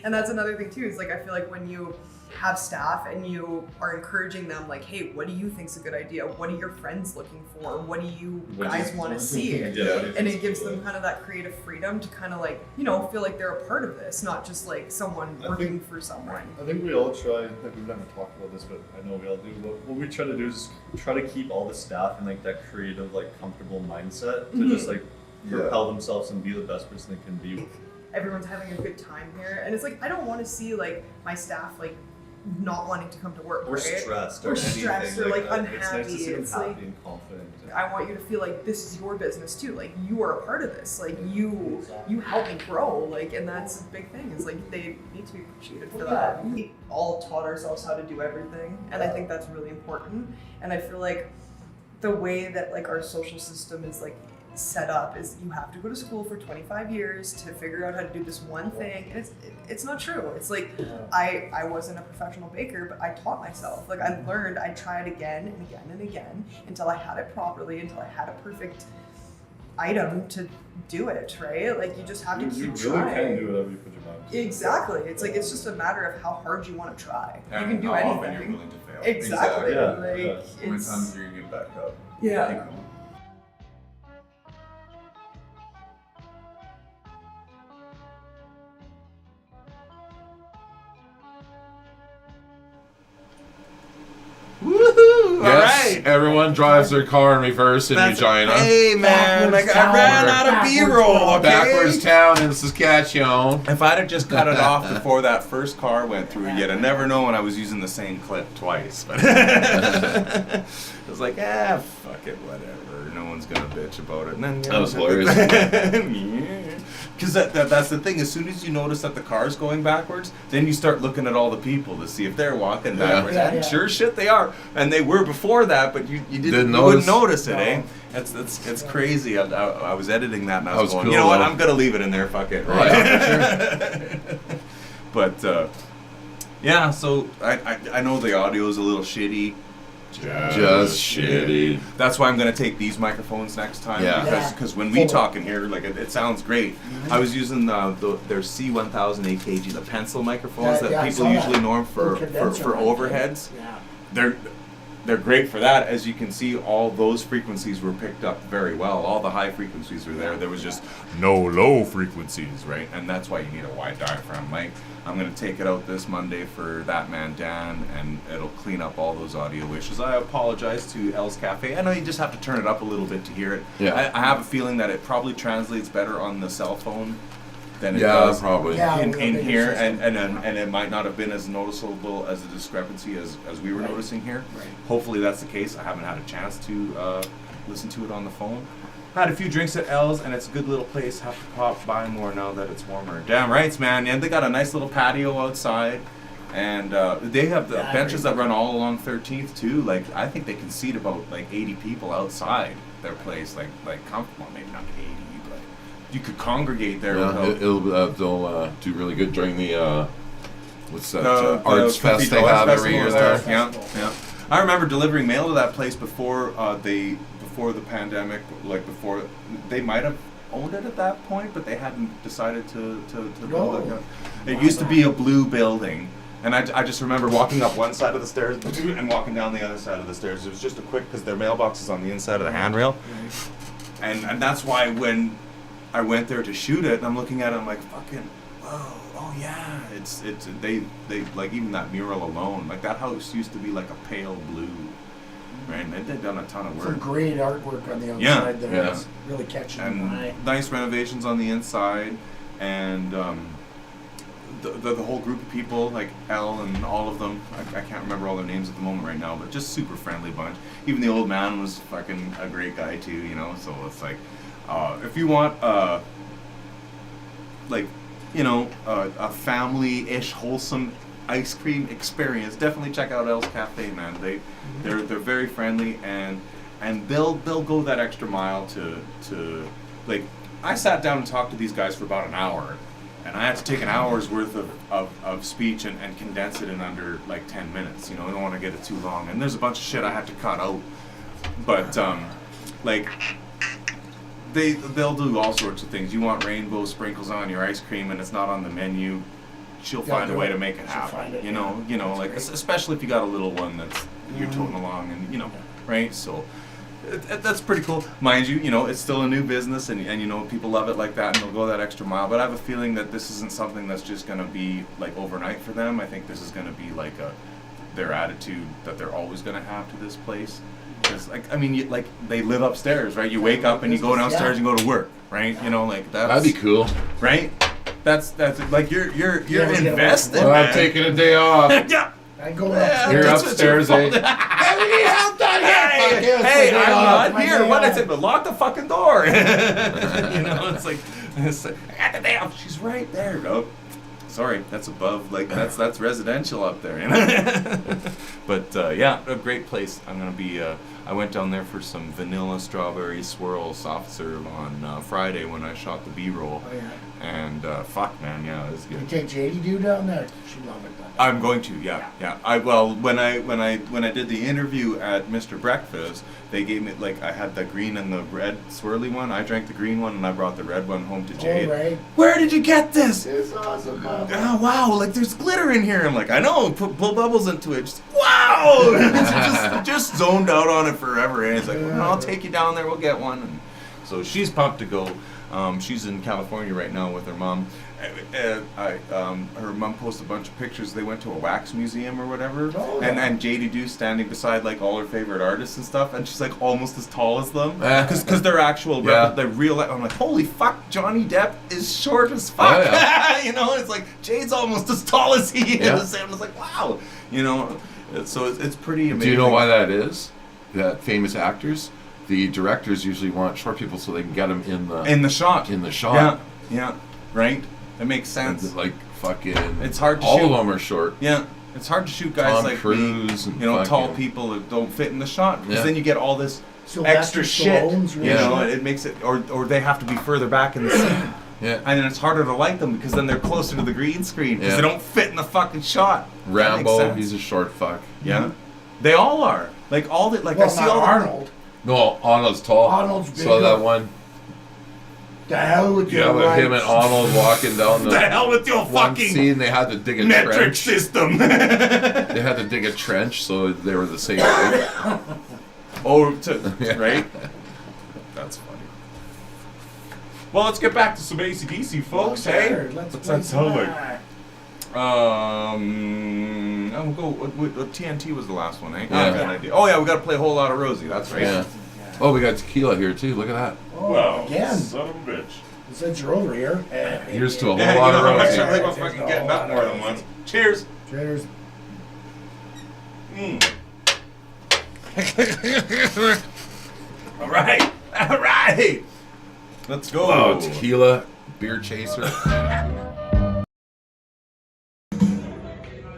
And that's another thing too, is like I feel like when you have staff and you are encouraging them like, hey, what do you think's a good idea? What are your friends looking for? What do you guys want to see? And it gives them kind of that creative freedom to kind of like, you know, feel like they're a part of this, not just like someone working for someone. I think we all try, like we've never talked about this, but I know we all do, what we try to do is try to keep all the staff in like that creative, like comfortable mindset to just like propel themselves and be the best person they can be. Everyone's having a good time here, and it's like I don't want to see like my staff like not wanting to come to work, or right? stressed, or stressed, or like unhappy. It's nice to see them happy like, and confident. I want you to feel like this is your business too. Like you are a part of this. Like you help me grow. Like, and that's a big thing. Is like they need to be appreciated for that. We all taught ourselves how to do everything, and I think that's really important. And I feel like the way that like our social system is like set up is you have to go to school for 25 years to figure out how to do this one thing, and it's not true. It's like I wasn't a professional baker, but I taught myself. Like I learned, I tried again and again and again until I had it properly, until I had a perfect item to do it, right? Like you just have to keep trying. You really can do whatever you put your mind to. Exactly. It's like it's just a matter of how hard you want to try. And you can do how anything. often you're willing to fail. Exactly. Yeah. Like How many it's times you're gonna get back up? yeah. Woohoo! Yes, Alright! everyone drives their car in reverse in Regina. Hey man, like I ran out of B-roll, okay? Backwards town in Saskatchewan. If I'd have just cut it off before that first car went through, you'd have never known I was using the same clip twice. But it was like, fuck it, whatever. No one's gonna bitch about it. And then, That was hilarious. Because that's the thing. As soon as you notice that the car's going backwards, then you start looking at all the people to see if they're walking backwards. And sure shit they are, and they were before that, but you wouldn't notice it, eh? It's crazy. I was editing that and I was going, cool, you know what? though. I'm gonna leave it in there. Fuck it. Right. Yeah, for sure. But yeah, so I know the audio is a little shitty. Just shitty. That's why I'm gonna take these microphones next time. Yeah. Because when we talk in here, like it sounds great. I was using their C1000 AKG, the pencil microphones that people usually norm for overheads. Yeah. They're great for that. As you can see, all those frequencies were picked up very well. All the high frequencies were there. There was just no low frequencies, right? And that's why you need a wide diaphragm mic. I'm going to take it out this Monday for that man Dan, and it'll clean up all those audio issues. I apologize to Elle's Cafe. I know you just have to turn it up a little bit to hear it. Yeah. I have a feeling that it probably translates better on the cell phone than it does probably. in here, and it might not have been as noticeable as a discrepancy as we were noticing here. Right. Hopefully that's the case. I haven't had a chance to listen to it on the phone. Had a few drinks at Elle's, and it's a good little place. Have to pop by more now that it's warmer. Damn rights, man. And they got a nice little patio outside, and they have the benches that run all along 13th too. Like I think they can seat about like 80 people outside their place, like comfortable. Maybe not 80, but you could congregate there. Yeah, they'll do really good during the what's that arts fest they have every year there. Yeah. I remember delivering mail to that place before before the pandemic, like before they might have owned it at that point, but they hadn't decided to build it. It used to be a blue building, and I just remember walking up one side of the stairs and walking down the other side of the stairs. It was just a quick, because their mailbox is on the inside of the handrail, and that's why when I went there to shoot it, and I'm looking at it, I'm like, fucking, whoa, oh yeah, it's they like even that mural alone, like that house used to be like a pale blue. Right, and they've done a ton of work. Some great artwork on the outside there. Yeah. It's really catching and the eye. nice renovations on the inside, and the whole group of people, like Elle and all of them, I can't remember all their names at the moment right now, but just super friendly bunch. Even the old man was fucking a great guy too, you know, so it's like, if you want, like, you know, a family-ish, wholesome ice cream experience, definitely check out Elle's Cafe, man. They're very friendly, and they'll go that extra mile to like, I sat down and talked to these guys for about an hour, and I had to take an hour's worth of speech and condense it in under like 10 minutes. You know, I don't want to get it too long, and there's a bunch of shit I had to cut out, but like they'll do all sorts of things. You want rainbow sprinkles on your ice cream and it's not on the menu, she'll find a way to make it happen. You know, like especially if you got a little one that's you're toting along, and right? So that's pretty cool. Mind you, it's still a new business, and people love it like that, and they'll go that extra mile. But I have a feeling that this isn't something that's just gonna be like overnight for them. I think this is gonna be like their attitude that they're always gonna have to this place. Because they live upstairs, right? You wake up and you go downstairs and go to work, right? That'd be cool, right? That's like you're invested. Well, I'm taking a day off. Yeah. I go upstairs. You're upstairs, eh? Hey, I'm not here. What is it? But lock the fucking door. It's like I got the day off. She's right there. Nope. Sorry, that's above. Like that's residential up there. But yeah, a great place. I'm gonna be. I went down there for some vanilla strawberry swirl soft serve on Friday when I shot the B-roll. Oh, yeah. And fuck, man, yeah, it was good. You take JD down there. She love it. I'm going to, yeah. When I did the interview at Mr. Breakfast, they gave me I had the green and the red swirly one. I drank the green one and I brought the red one home to Jade. Oh, right. Where did you get this? It's awesome. Oh wow! There's glitter in here. I'm like, I know. Blow bubbles into it. Wow! just zoned out on it forever. And it's like, well, I'll take you down there. We'll get one. And so she's pumped to go. She's in California right now with her mom. Her mom posted a bunch of pictures. They went to a wax museum or whatever, and JD Do standing beside all her favorite artists and stuff, and she's almost as tall as them because they're actual, they're real. I'm like, holy fuck, Johnny Depp is short as fuck. It's like Jade's almost as tall as he is, and I was like, wow, So it's pretty amazing. Do you know why that is? That famous actors. The directors usually want short people so they can get them in the shot. Yeah, right. That makes sense. And fucking. It's hard to all shoot. of them are short. Yeah, it's hard to shoot guys Tom like Cruise me, tall people that don't fit in the shot because then you get all this Sylvester extra shit. Stallone's It makes it, or they have to be further back in the scene. Yeah. And then it's harder to like them because then they're closer to the green screen because they don't fit in the fucking shot. Rambo, he's a short fuck. Yeah, they all are. I see all Arnold. No, Arnold's tall. Arnold's big. Saw that one. The hell with your with him and Arnold walking down the hell with your one fucking scene. They had to dig a metric trench. system. They had to dig a trench so they were the same height. Right? That's funny. Well, let's get back to some AC/DC, folks. Hey, let's I'll go. TNT was the last one, eh? Yeah. I got an idea. Oh yeah, we got to play a whole lot of Rosie. That's right. Yeah. Oh, we got tequila here too. Look at that. Oh, again. Son of a bitch. Since you're over here. Here's to a whole Yeah, lot of how much Rosie. I think we're fucking getting up more than once. Cheers. Cheers. All right. Let's go. Oh, tequila, beer chaser.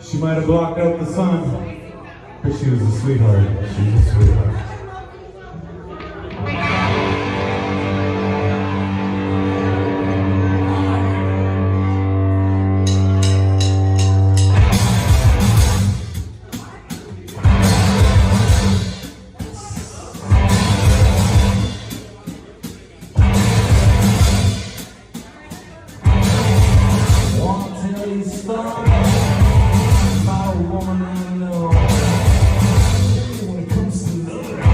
She might have blocked out the sun, but she was a sweetheart. She was a sweetheart. Woman I know when it comes to love.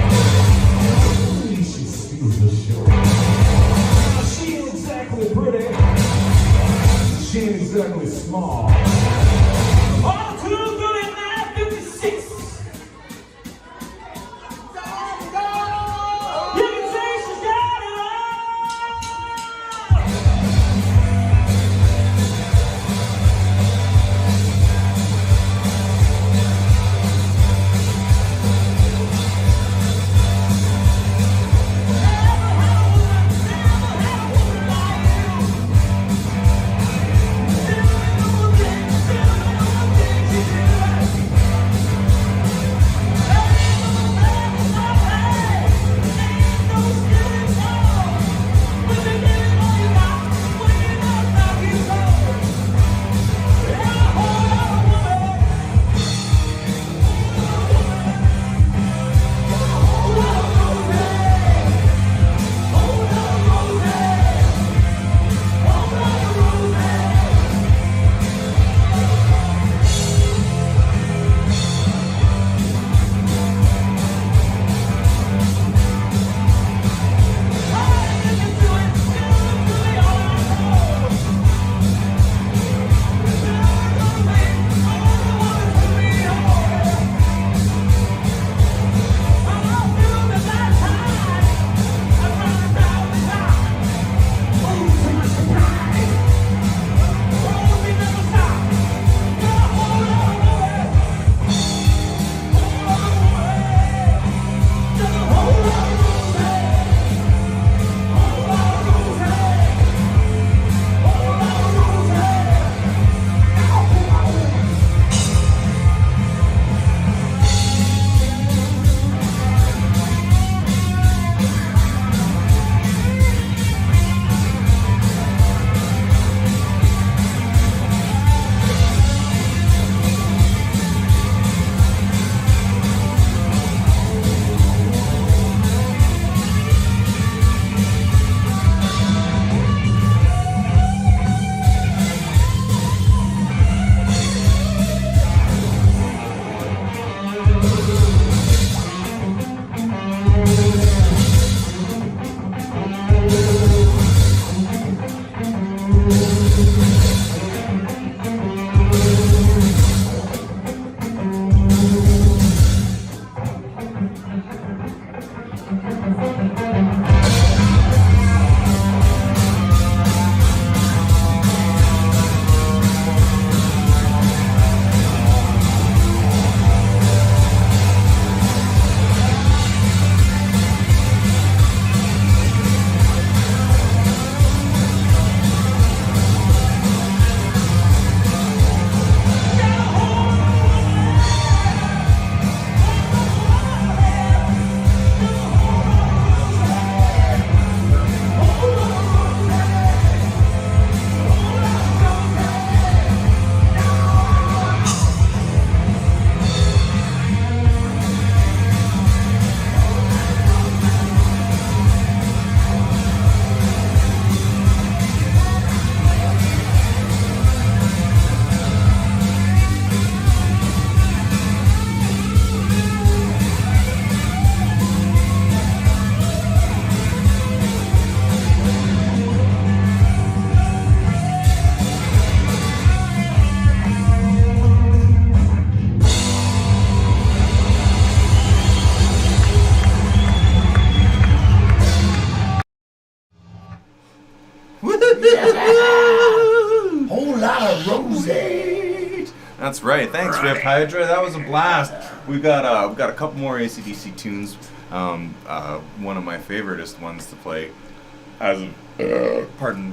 That's right. Thanks, Rip Hydra. That was a blast. We've got a couple more AC/DC tunes. One of my favoriteest ones to play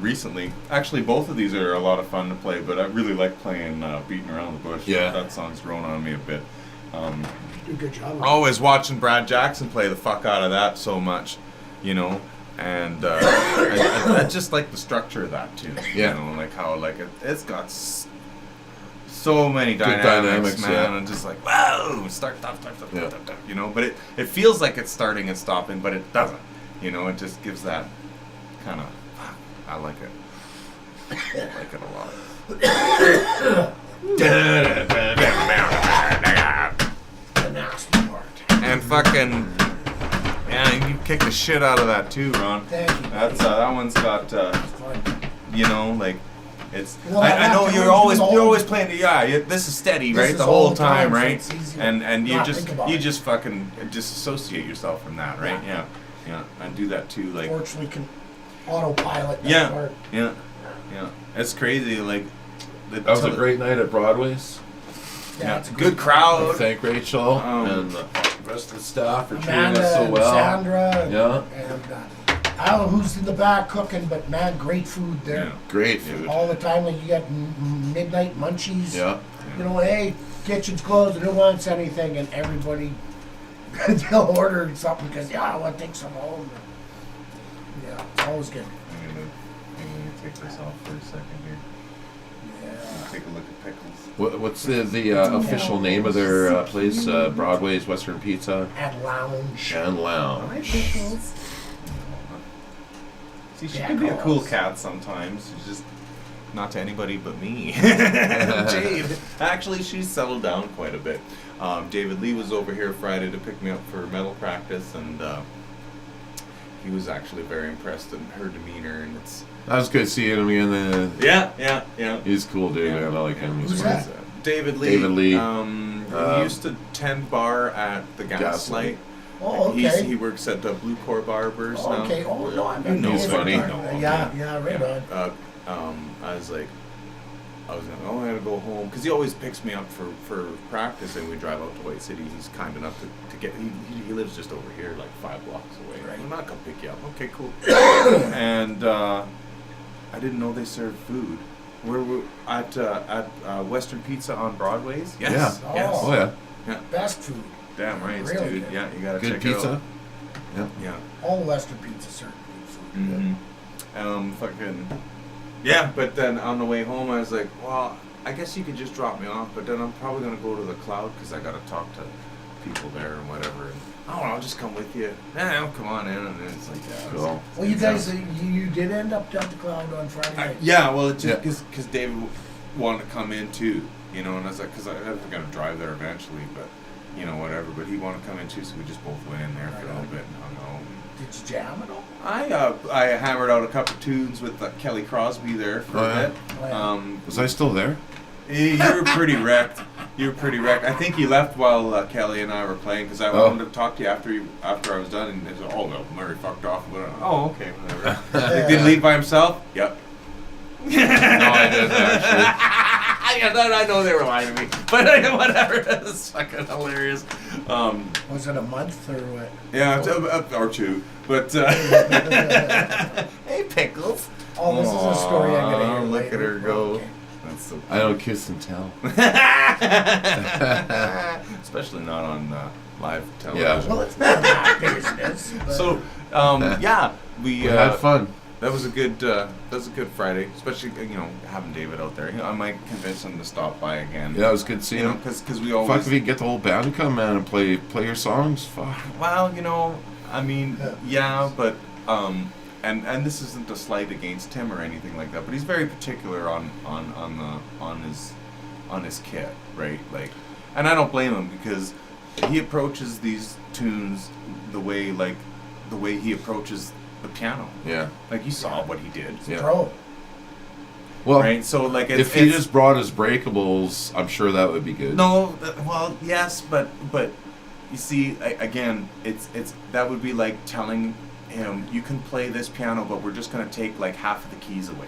recently. Actually, both of these are a lot of fun to play, but I really like playing Beating Around the Bush. Yeah. That song's grown on me a bit. Good job. Always watching Brad Jackson play the fuck out of that so much, you know, and I just like the structure of that tune. Yeah. You know, like how it's got so many dynamics, man, yeah. and just like whoa, start, you know. But it feels like it's starting and stopping, but it doesn't. You know, it just gives that kind of. I like it. I like it a lot. The nasty part. And fucking, yeah, you kick the shit out of that too, Ron. Thank you. That's that one's got, Fun. you know, like it's. Well, I know you're always playing the this is steady, This right, is the all whole the time, time, so right? it's easy And you not just think about it. fucking disassociate yourself from that, right? Yeah, I do that too, like. Fortunately, can autopilot that Yeah, part. yeah. It's crazy, like. That was a great night at Broadway's. Yeah, it's a good I crowd. thank Rachel and the rest of the staff for treating Amanda us so and well. Sandra. Yeah. And I don't know who's in the back cooking, but man, great food there. Yeah. Great food. All the time, like you got midnight munchies. Yeah. You know, hey, kitchen's closed, who wants anything? And everybody, they'll order something because, yeah, I want to take some home. Yeah, it's always good. I'm gonna take this off for a second here. Yeah. Take a look at pickles. What's the official name of their place? Broadway's Western Pizza And lounge. and Lounge. See, she can be a cool cat sometimes. She's just not to anybody but me. Jade. Actually, she's settled down quite a bit. David Lee was over here Friday to pick me up for metal practice, and he was actually very impressed in her demeanor, and it's. That was good seeing him again. Yeah. He's a cool dude, man. I like him. He's Who's fun. that? David Lee. David Lee. He used to tend bar at the Gaslight. Oh, okay. He works at the Blue Core Barbers now. Okay. Oh no, I'm You know He's funny. Yeah, right on. I was like, I gotta go home because he always picks me up for practice, and we drive out to White City. He's kind enough to get. He lives just over here, like 5 blocks away. Right. I'm not gonna pick you up. Okay, cool. And I didn't know they served food. We're at Western Pizza on Broadway's. Yes. Yeah. Yes. Oh yeah. Yeah. Best food. Damn right, Really dude. good. Yeah, you gotta Good check pizza. it out. Yeah. Yeah. All Western pizza serve good food. Fucking. Yeah, but then on the way home, I was like, well, I guess you could just drop me off, but then I'm probably gonna go to the Cloud because I gotta talk to people there and whatever. And I'll just come with you. Yeah, come on in. And then it's like, yeah. Cool. Well, you guys, you did end up at the Cloud on Friday night. Yeah, well, it's just because David wanted to come in too, you know, and I was like, because I was gonna drive there eventually, but you know, whatever. But he wanted to come in too, so we just both went in there for a little bit and hung out. Did you jam at all? I hammered out a couple tunes with Kelly Crosby there for a bit. Oh, yeah. Was I still there? You were pretty wrecked. I think he left while Kelly and I were playing because I wanted to talk to you after I was done, and they said, "Oh well, Murray fucked off." Oh, okay, whatever. Did he leave by himself? Yep. No, I didn't actually. I know they were lying to me, but whatever. It's fucking hilarious. Was it a month or what? Yeah, or two. But hey, pickles. Oh, this is a story I gotta hear. Look later. at her go. Okay. That's so. I don't kiss and tell. Especially not on live television. Well, it's not my business. But So, we had fun. That was a good Friday, especially having David out there. I might convince him to stop by again. Yeah, it was good seeing him. Because we always. Fuck if you get the whole band to come, man, and play your songs. Fuck. Well, I mean, yeah, but and this isn't a slight against him or anything like that, but he's very particular on his kit, right? Like, and I don't blame him because he approaches these tunes the way he approaches the piano. Yeah. Like you saw what he did. it's a pro. Well, Right. So like if he just brought his breakables, I'm sure that would be good. No, well, yes, but you see, again, it's that would be like telling him you can play this piano, but we're just gonna take like half of the keys away.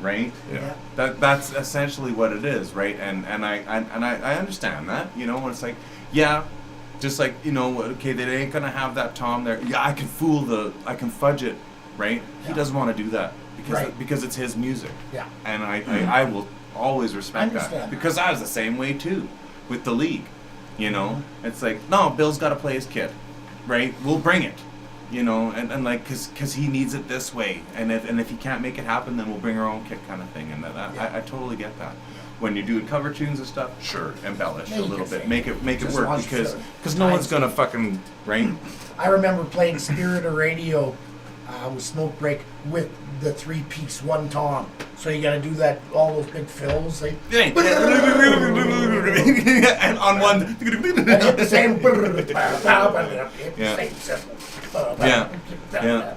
right? Yeah. That's essentially what it is, right? And I understand that, you know, when it's like, yeah, just like, you know, okay, they ain't gonna have that tom there. Yeah, I can fudge it, right? He doesn't want to do that because it's his music. Yeah. And I will always respect that Understand. because I was the same way too with the league, you know. It's like, no, Bill's got to play his kit, right? We'll bring it. You know, and like, cause he needs it this way, and if he can't make it happen, then we'll bring our own kit, kind of thing. And I totally get that. When you're doing cover tunes and stuff, sure, embellish a little bit, make it Just work, watch because the no one's time gonna fucking right. I remember playing Spirit of Radio with Smoke Break with the 3-piece one tom. So you got to do that, all those big fills. Like, and on one, and hit the same. Yeah.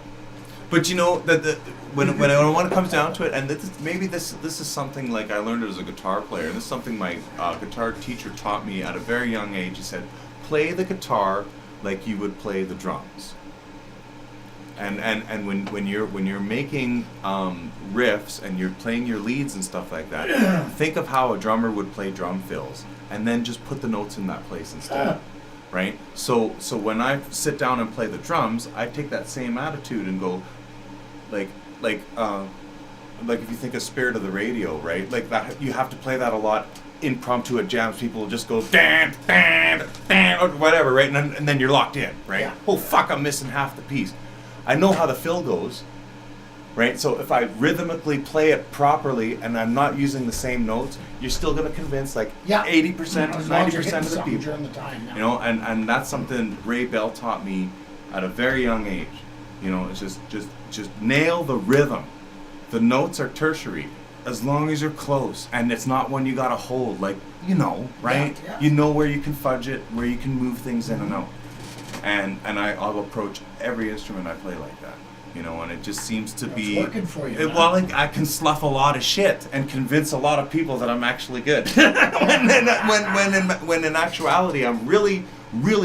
But you know that when it comes down to it, and this is something like I learned as a guitar player. This is something my guitar teacher taught me at a very young age. He said, play the guitar like you would play the drums. And when you're making riffs and you're playing your leads and stuff like that, think of how a drummer would play drum fills, and then just put the notes in that place instead, right? So when I sit down and play the drums, I take that same attitude and go, like if you think of Spirit of the Radio, right? Like that, you have to play that a lot. Impromptu at jams, people will just go dan dan dan or whatever, right? And then you're locked in, right? Yeah. Oh fuck, I'm missing half the piece. I know how the fill goes, right? So if I rhythmically play it properly and I'm not using the same notes, you're still going to convince like 80%, 90% of the people. During the time, you know, and that's something Ray Bell taught me at a very young age. You know, it's just nail the rhythm. The notes are tertiary as long as you're close, and it's not one you got to hold, like, you know, right? Yeah. You know where you can fudge it, where you can move things in and out. And I'll approach every instrument I play like that, you know, and it just seems to be working for you. Well, like, I can slough a lot of shit and convince a lot of people that I'm actually good. when in actuality I'm really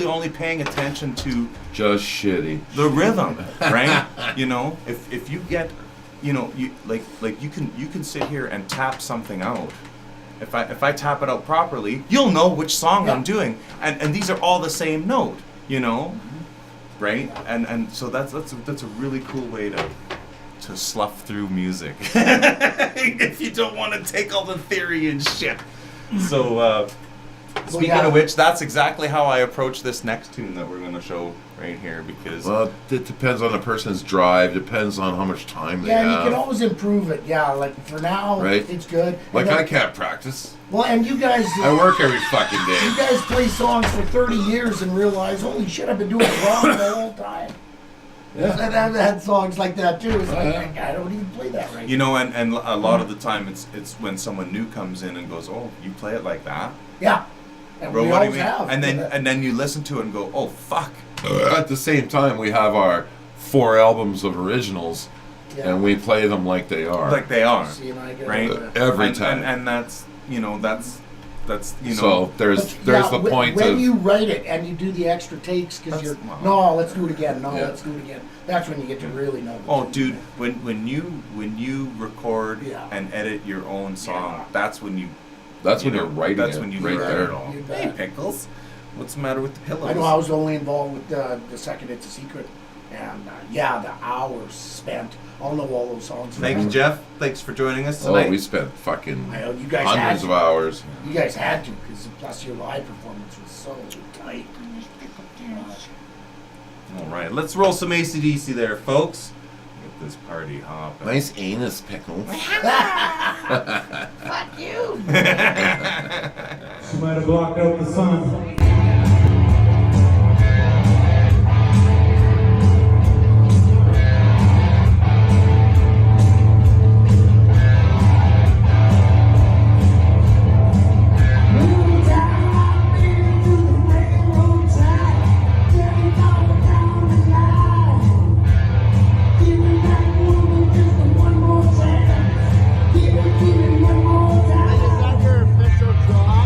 only paying attention to just shitty the rhythm, right? You know, if you get, you know, you like you can sit here and tap something out. If I tap it out properly, you'll know which song I'm doing, and these are all the same note. You know, right? And so that's a really cool way to slough through music if you don't want to take all the theory and shit. So speaking of which, that's exactly how I approach this next tune that we're going to show right here, because it depends on the person's drive, depends on how much time they have. Yeah, you can always improve it. Yeah, like for now, right? It's good. Like I can't practice. Well, and you guys... I work every fucking day. You guys play songs for 30 years and realize, holy shit, I've been doing it wrong the whole time. Yeah. And I've had songs like that too. It's like, I don't even play that right. You know, and a lot of the time it's when someone new comes in and goes, oh, you play it like that? Yeah. And bro, we what do you always mean? have. And then you listen to it and go, oh, fuck. At the same time, we have our 4 albums of originals, and we play them like they are. Like they are, right? Every time. And that's, you know, that's you know. So there's the point when of... you write it and you do the extra takes because you're, no, let's do it again. No, let's do it again. That's when you get to really know. Oh, dude, when you record and edit your own song, that's when you... That's when you're writing That's it, when you right there. it all. Hey, Pickles. What's the matter with the pillows? I know I was only involved with the second It's a Secret. And the hours spent. I'll know all those songs. Thanks, Jeff. Thanks for joining us tonight. Oh, we spent fucking you guys hundreds of hours. You guys had to, because plus your live performance was so tight. All right, let's roll some AC/DC there, folks. Get this party hopping. Nice anus, Pickles. Fuck you. She might have blocked out the sun. Is that your official job?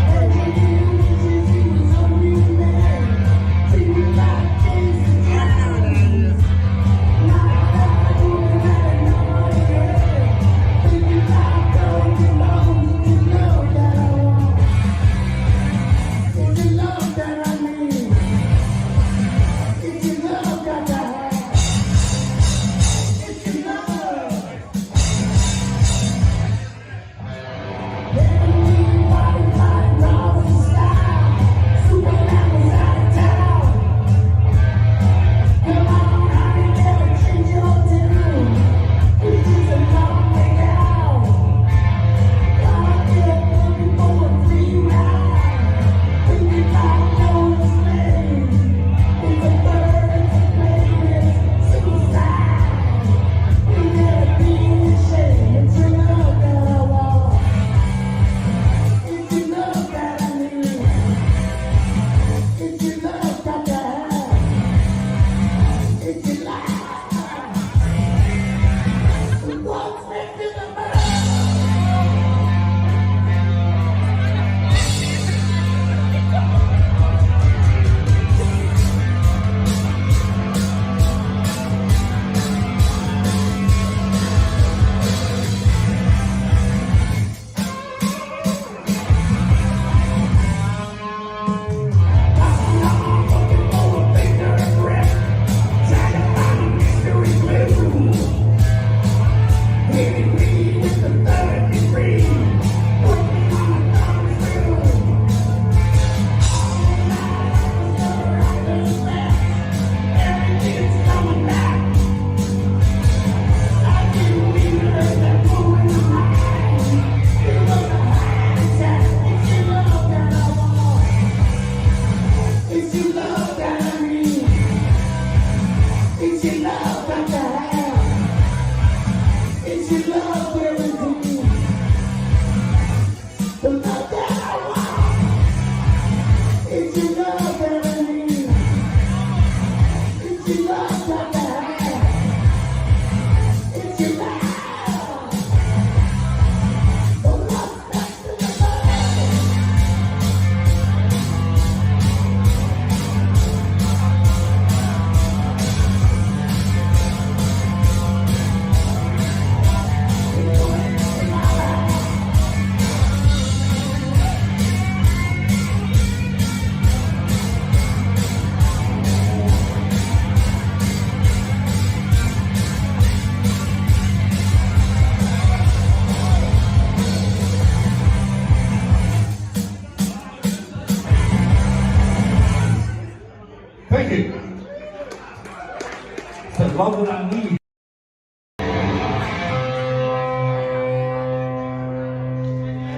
love that I need.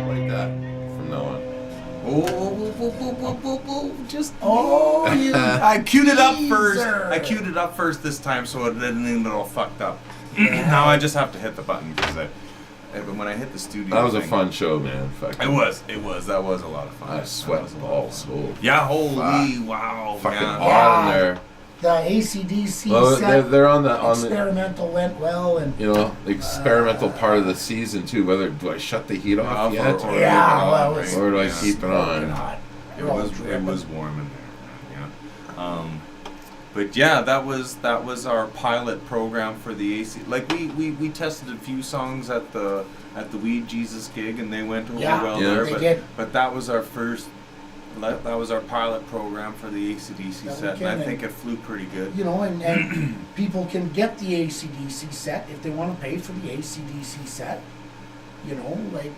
Like that from now on. Just you I queued it up first. teaser. I queued it up first this time, so it didn't get all fucked up. Now I just have to hit the button because when I hit the studio. That was a thing, fun show, man. Fucking, It was. That was a lot of fun. I sweat balls. Oh, Yeah, holy wow. fucking yeah. hot in there. The ACDC Well, set they're on the experimental went well, and you know, the experimental part of the season too. Whether do I shut the heat off yet, or well, it was or do I keep it smoking on? hot. It was warm in there. Yeah. But yeah, that was our pilot program for the AC. Like we tested a few songs at the Weed Jesus gig, and they went over well there. they did. But that was our first. That was our pilot program for the AC/DC set, and I think it flew pretty good. You know, and people can get the AC/DC set if they want to pay for the AC/DC set. You know, like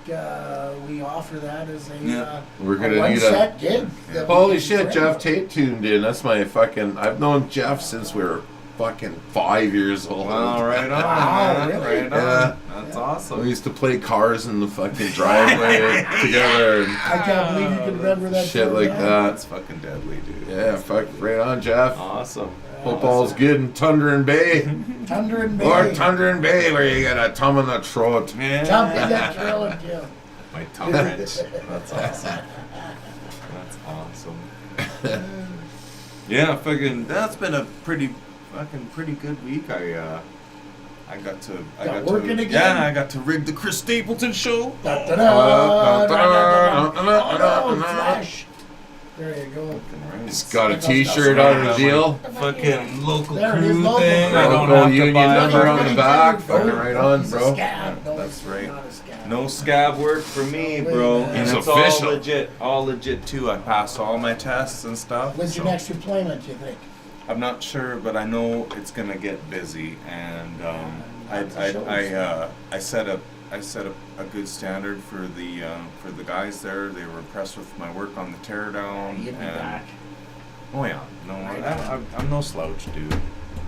we offer that as a We're gonna one need set gig. that we Holy can shit, bring. Jeff Tate tuned in. That's my fucking. I've known Jeff since we were fucking 5 years old. Wow, right on, Wow, man. really? Right on. Yeah. That's We awesome. used to play cars in the fucking driveway together and I can't believe you can remember that. shit so like well. that. That's fucking deadly, dude. Yeah, fuck, right on, Jeff. Awesome. Hope all's good in Thunder and Bay. Thunder and Bay. Or Thunder and Bay, where you get a thumb in the throat. Man. Jumping that trail and Jim. My tongue wrench. That's awesome. That's awesome. Yeah, fucking. That's been a pretty good week. I got to. working again? Yeah, I got to rig the Chris Stapleton show. Oh, no, Flash. There you go. He's got a T-shirt on the deal. Fucking local There it is, crew local thing. crew. I don't Local have to union buy number on anything. the back. Fucking right on, He's a bro. scab. No, That's he's right. not a scab. No scab work for me, bro. And He's it's official. all legit too. I passed all my tests and stuff. When's your so next deployment, you think? I'm not sure, but I know it's gonna get busy, and I set a good standard for the guys there. They were impressed with my work on the teardown. You'll be back. Oh yeah, no, I'm no slouch, dude.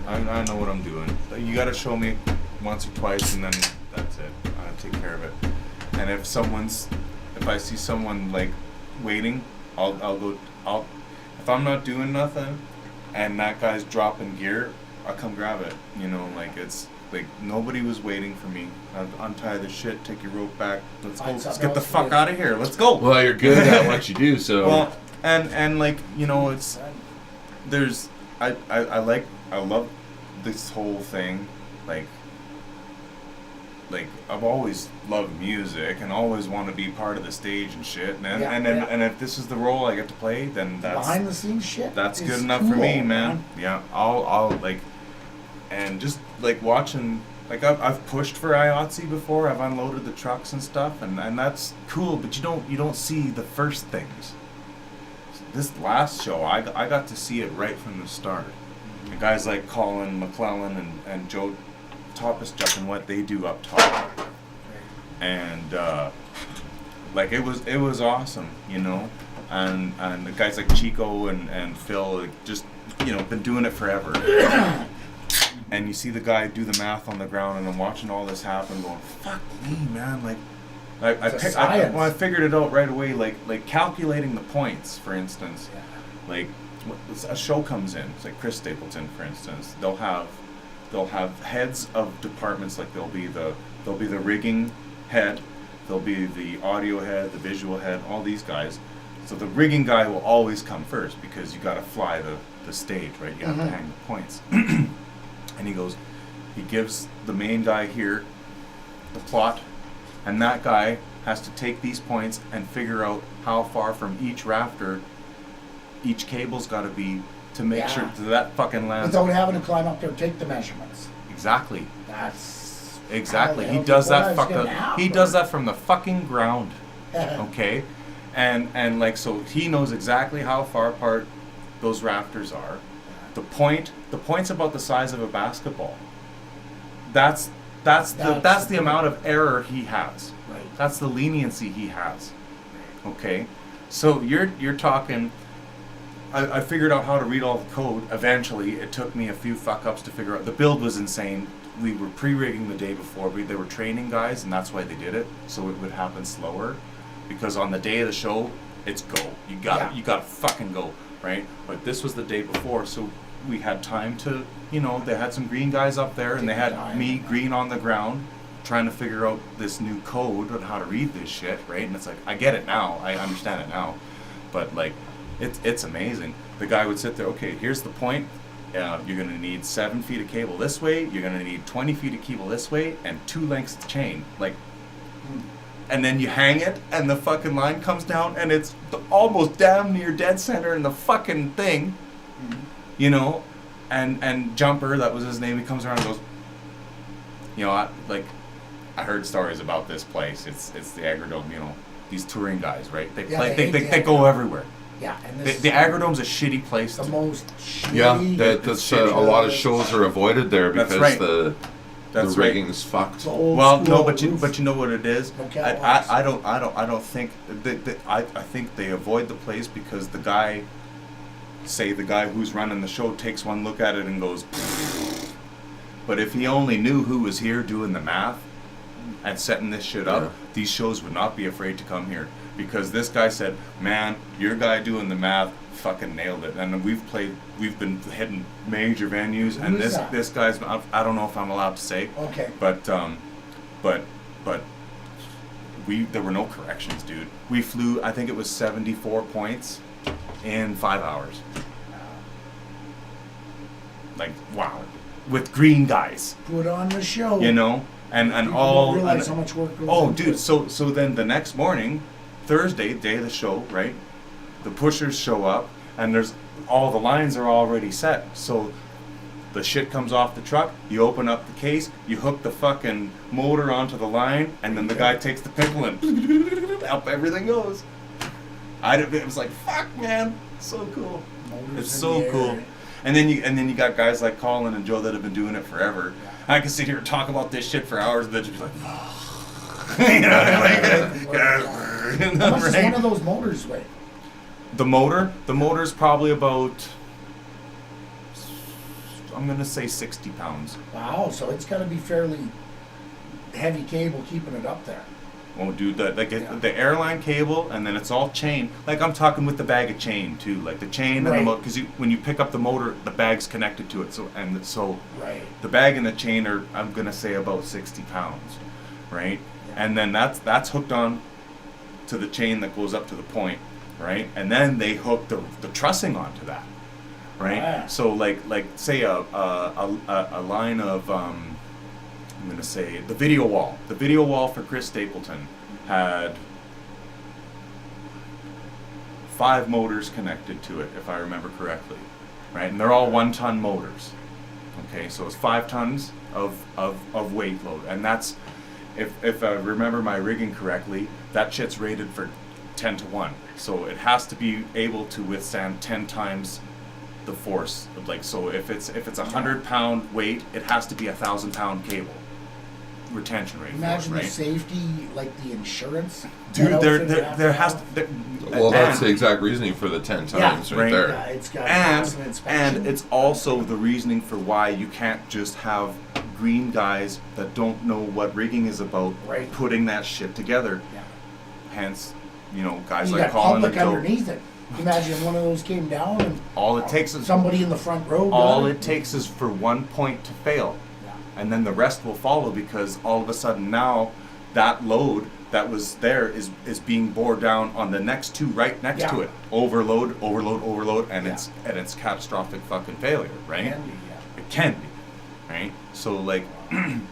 I know what I'm doing. You gotta show me once or twice, and then that's it. I take care of it. And if I see someone like waiting, I'll go. If I'm not doing nothing, and that guy's dropping gear, I'll come grab it. You know, like it's like nobody was waiting for me. I'd untie the shit, take your rope back. Let's go. Let's get the fuck out of here. Let's go. Well, you're good at what you do, so. Well, and like, you know, it's there's I love this whole thing, like I've always loved music and always want to be part of the stage and shit, and if this is the role I get to play, then that's Behind the scenes shit. that's is good enough for me, cool, man. Yeah, I'll like, and just like watching, like I've pushed for IOTC before. I've unloaded the trucks and stuff, and that's cool. But you don't see the first things. This last show, I got to see it right from the start. The guys like Colin McClellan and Joe Topischuk and what they do up top, and like it was awesome, you know. And the guys like Chico and Phil, like, just, you know, been doing it forever. And you see the guy do the math on the ground, and I'm watching all this happen, going, "Fuck me, man!" Like, I figured it out right away. Like calculating the points, for instance. Like, a show comes in. It's like Chris Stapleton, for instance. They'll have heads of departments. Like there'll be the rigging head, there'll be the audio head, the visual head, all these guys. So the rigging guy will always come first because you got to fly the stage, right? You have to hang the points. And he gives the main guy here the plot, and that guy has to take these points and figure out how far from each rafter each cable's got to be to make sure that fucking lands. Without having to climb up there and take the measurements. Exactly. That's exactly. He does that he does that from the fucking ground. Okay? And like, so he knows exactly how far apart those rafters are. The point's about the size of a basketball. That's the amount of error he has. Right. That's the leniency he has. Okay? So you're talking I figured out how to read all the code. Eventually, it took me a few fuck-ups to figure out. The build was insane. We were pre-rigging the day before. They were training guys, and that's why they did it, so it would happen slower. Because on the day of the show, it's go. You gotta fucking go, right? But this was the day before, so we had time to, they had some green guys up there, and they had me green on the ground, trying to figure out this new code on how to read this shit, right? And it's like, I get it now. I understand it now. But, like, it's amazing. The guy would sit there, okay, here's the point. You're going to need 7 feet of cable this way. You're going to need 20 feet of cable this way and 2 lengths of chain. Like, and then you hang it and the fucking line comes down and it's almost damn near dead center in the fucking thing. And Jumper, that was his name, he comes around and goes, I heard stories about this place. It's the Agrodome, these touring guys, right? They go everywhere. Yeah, and the Agrodome's a shitty place. The most shitty. Yeah, that's a lot of shows are avoided there because the rigging's fucked. Well, no, but you know what it is. I don't think I think they avoid the place because the guy who's running the show takes one look at it and goes. But if he only knew who was here doing the math and setting this shit up, these shows would not be afraid to come here. Because this guy said, man, your guy doing the math fucking nailed it. And we've been hitting major venues, and this guy's, I don't know if I'm allowed to say. Okay. But there were no corrections, dude. We flew, I think it was 74 points in 5 hours. Like, wow. With green guys. Put on the show. And People all. don't realize how much work goes Oh, into dude. it. So then the next morning, Thursday, day of the show, right? The pushers show up, and there's all the lines are already set. So the shit comes off the truck. You open up the case. You hook the fucking motor onto the line, and then the guy takes the pickle and up everything goes. It was like, fuck, man, so cool. It's so cool. And then you got guys like Colin and Joe that have been doing it forever. I can sit here and talk about this shit for hours, and then just be like, How much does one of those motors weigh? The motor's probably about, I'm gonna say 60 pounds. Wow, so it's got to be fairly heavy cable keeping it up there. Oh, dude, the airline cable, and then it's all chain. Like, I'm talking with the bag of chain too, like the chain and the motor, because when you pick up the motor, the bag's connected to it. So the bag and the chain are, I'm gonna say, about 60 pounds, right? Yeah. And then that's hooked on to the chain that goes up to the point, right? And then they hook the trussing onto that, right? Wow. So like say a line of I'm going to say the video wall. The video wall for Chris Stapleton had 5 motors connected to it, if I remember correctly, right? And they're all 1-ton motors. Okay, so it's 5 tons of weight load, and that's, if I remember my rigging correctly, that shit's rated for 10-to-1. So it has to be able to withstand 10 times the force. Like, so if it's 100-pound weight, it has to be 1,000-pound cable retention rate. Imagine right? the safety, like the insurance. Dude, there has to. Well, that's the exact reasoning for the 10 times right there. Yeah, it's got and it's also the reasoning for why you can't just have green guys that don't know what rigging is about putting that shit together. Yeah. Hence, guys like Colin and Joe. Underneath it. Imagine one of those came down and all it takes is somebody in the front row. All it takes is for one point to fail. And then the rest will follow, because all of a sudden now that load that was there is being bore down on the next 2 right next to it. Overload, and it's catastrophic fucking failure, right? It can be, right? So like, and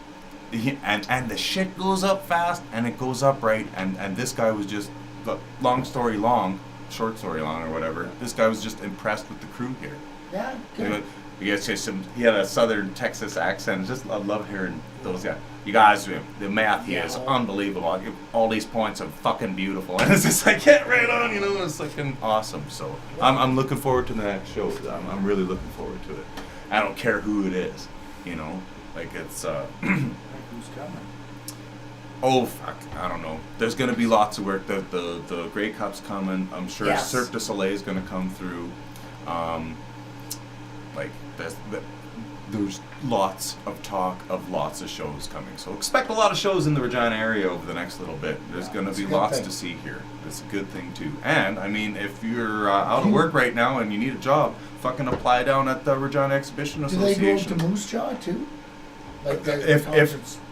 the shit goes up fast and it goes up right, and this guy was just, short story long or whatever. This guy was just impressed with the crew here. Yeah. Good. He had a southern Texas accent. I love hearing those guys. You guys, the math here is unbelievable. All these points are fucking beautiful. And it's just like, yeah, right on, it's fucking awesome. So I'm looking forward to the next show. I'm really looking forward to it. I don't care who it is, like it's, who's coming? Oh, fuck, I don't know. There's going to be lots of work. The Grey Cup's coming. I'm sure Cirque du Soleil is going to come through. Like there's lots of talk of lots of shows coming. So expect a lot of shows in the Regina area over the next little bit. There's going to be lots to see here. It's a good thing too. And I mean, if you're out of work right now and you need a job, fucking apply down at the Regina Exhibition Association. Do they go to Moose Jaw too? Like if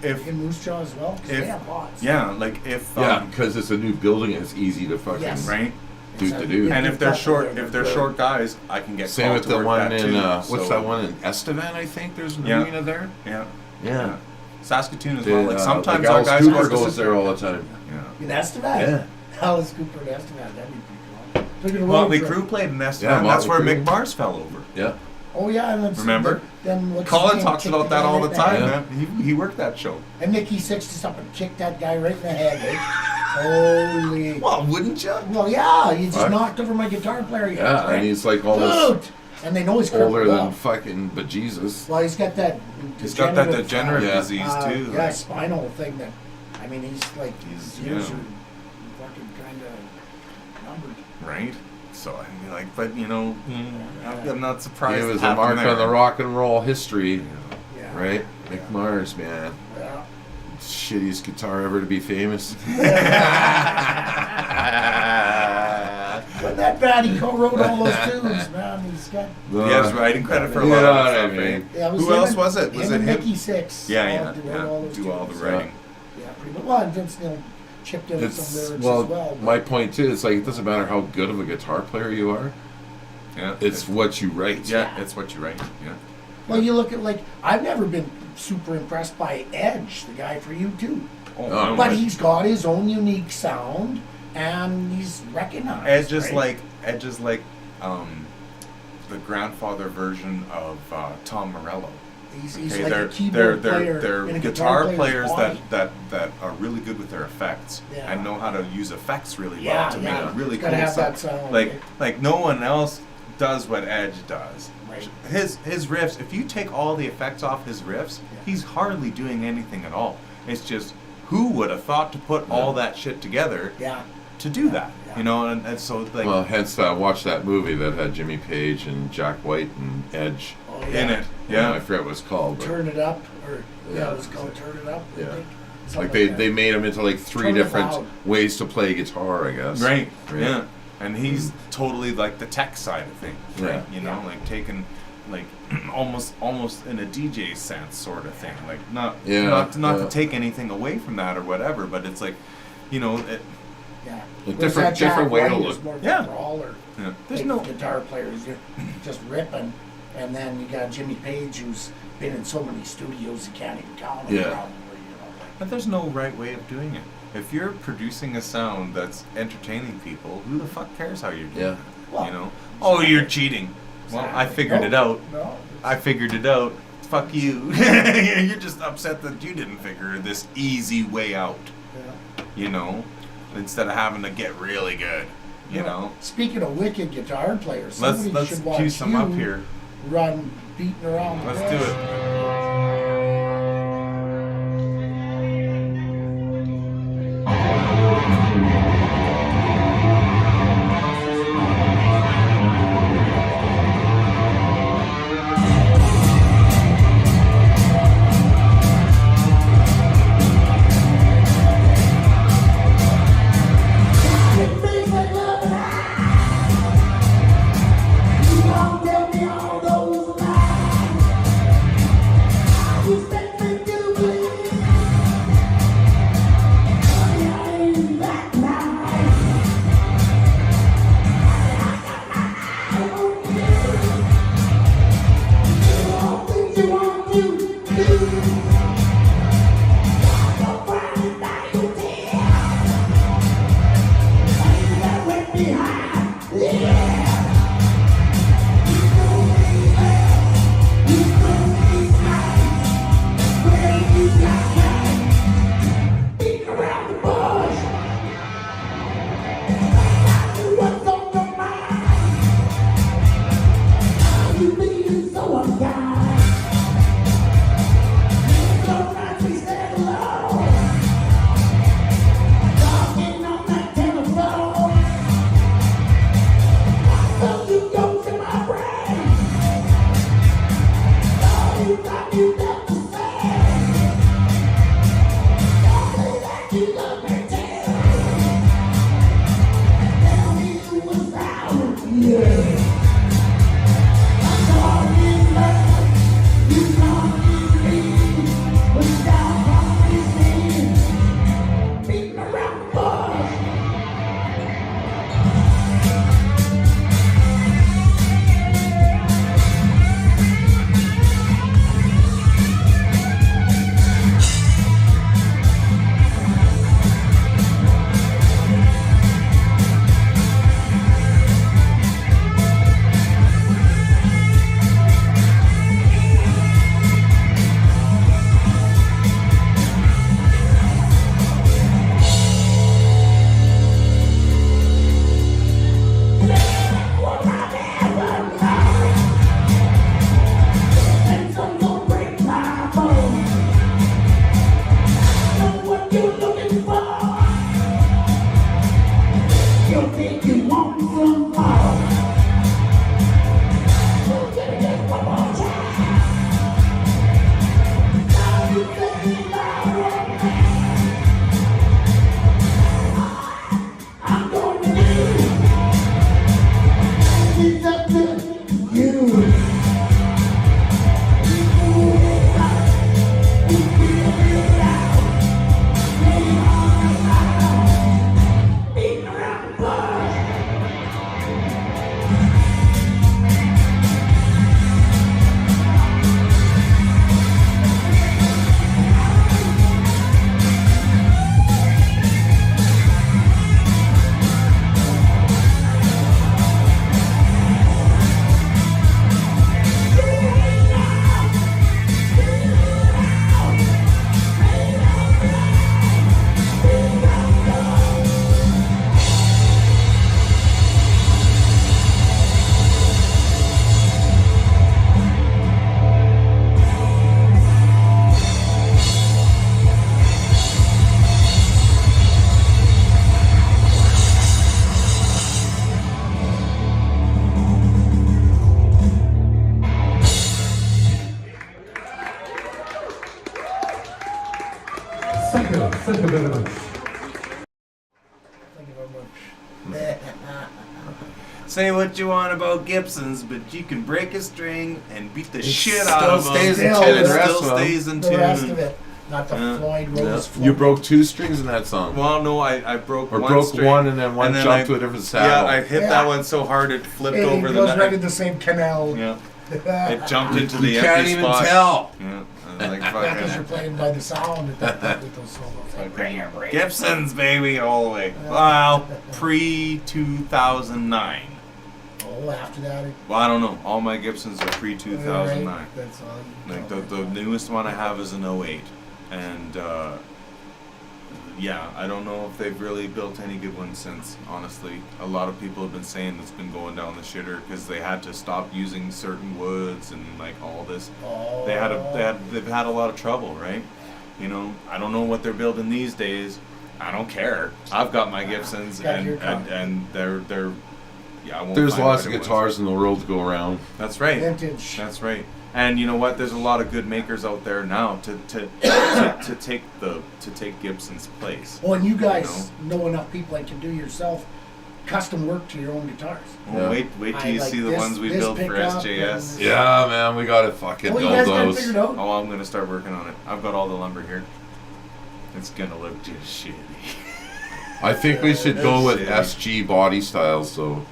in Moose Jaw as well, because they have lots. Yeah, like if because it's a new building and it's easy to fucking right. do. And if they're short guys, I can get same with the one in what's that one in Estevan? I think there's an arena there. Yeah. Saskatoon as well. Like sometimes our our guys goes there all the time. In Estevan. Yeah. Alice Cooper in Estevan. That'd be pretty cool. Motley Crue played in Estevan. That's where Mick Mars fell over. Yeah. Oh yeah, and remember? Colin talks about that all the time, man. He worked that show. And Mickey Six just up and kicked that guy right in the head. Holy. Well, wouldn't you? Well, yeah. He just knocked over my guitar player. Yeah, and he's like almost and they know he's older than fucking bejesus. Well, he's got that. Degenerative disease too. Yeah, spinal thing. That I mean, he's like his years are fucking kind of numbered. Right. So I mean, like, but you know, I'm not surprised. He was a mark on the rock and roll history, right? Mick Mars, man. Yeah. Shittiest guitar ever to be famous. Wasn't that bad? He co-wrote all those tunes, man. He's got. He has writing credit for a lot of stuff. I mean, who else was it? Was it him? Mickey Six. Do all the writing. Yeah, pretty much. Well, and Vince Neil chipped in some lyrics as well. My point too is like it doesn't matter how good of a guitar player you are. Yeah, it's what you write. Yeah, it's what you write. Yeah. Well, you look at I've never been super impressed by Edge, the guy for U2. But he's got his own unique sound, and he's recognized. Edge is like the grandfather version of Tom Morello. He's like a keyboard player. They're guitar players that are really good with their effects and know how to use effects really well to make really cool stuff. Like no one else does what Edge does. Right. His riffs, if you take all the effects off his riffs, he's hardly doing anything at all. It's just who would have thought to put all that shit together to do that? Yeah. You know, and so like. Well, hence watch that movie that had Jimmy Page and Jack White and Edge in it. Yeah, I forget what it's called. Turn It Up, or it was called Turn It Up. Yeah. Like they made him into like three different ways to play guitar, I guess. Right. Yeah. And he's totally like the tech side of things, right? You know, like taking, like almost in a DJ sense sort of thing. Like not to take anything away from that or whatever, but it's like, you know, a different way to look. There's no guitar players just ripping, and then you got Jimmy Page who's been in so many studios you can't even count them. Probably, you know. But there's no right way of doing it. If you're producing a sound that's entertaining people, who the fuck cares how you're doing it? Well, you know? Oh, you're cheating. Well, I figured it out. No. I figured it out. Fuck you. You're just upset that you didn't figure this easy way out. Yeah. You know? Instead of having to get really good. You know? Speaking of wicked guitar players, let's should watch cue some up here. Run beating around. Let's do it. Thank you very much. Thank you very much. Say what you want about Gibsons, but you can break a string and beat the shit out of them. Stays in Still, tune. the It rest still stays in The rest of tune. it, not the Yeah. Floyd Rose. Yeah. You broke 2 strings in that song. Well, no, I broke Or one broke string, one and then one jumped to a different saddle. Yeah, I hit Yeah. that one so hard it flipped It over the goes neck. right in the same canal. Yeah, it jumped into the You empty can't even spot. tell. Yeah, I was like Because you're fucking playing by the sound at that point with those solos. Like, Gibsons, baby, all the way. Wow, pre 2009. oh, after that, it, Well, I don't know. All my Gibsons are pre 2009. right, that's all. Like the newest one I have is an 08, and yeah, I don't know if they've really built any good ones since. Honestly, a lot of people have been saying it's been going down the shitter because they had to stop using certain woods and like all this. Oh. They've had a lot of trouble, right? You know, I don't know what they're building these days. I don't care. I've got my Gibsons, Got your and they're yeah. I won't There's find lots of better ones. guitars in the world to go around. That's right. Vintage. That's right. And you know what? There's a lot of good makers out there now to take Gibson's place. Well, and you guys know enough people that can do yourself custom work to your own guitars. Well, Yeah. wait till I you like see the this- ones we this built for pickup SJS. and- Yeah, man, we gotta fucking Oh, you build guys got it those. figured out? Oh, I'm gonna start working on it. I've got all the lumber here. It's gonna look just shitty. I think we should go with Shitty. SG body styles, so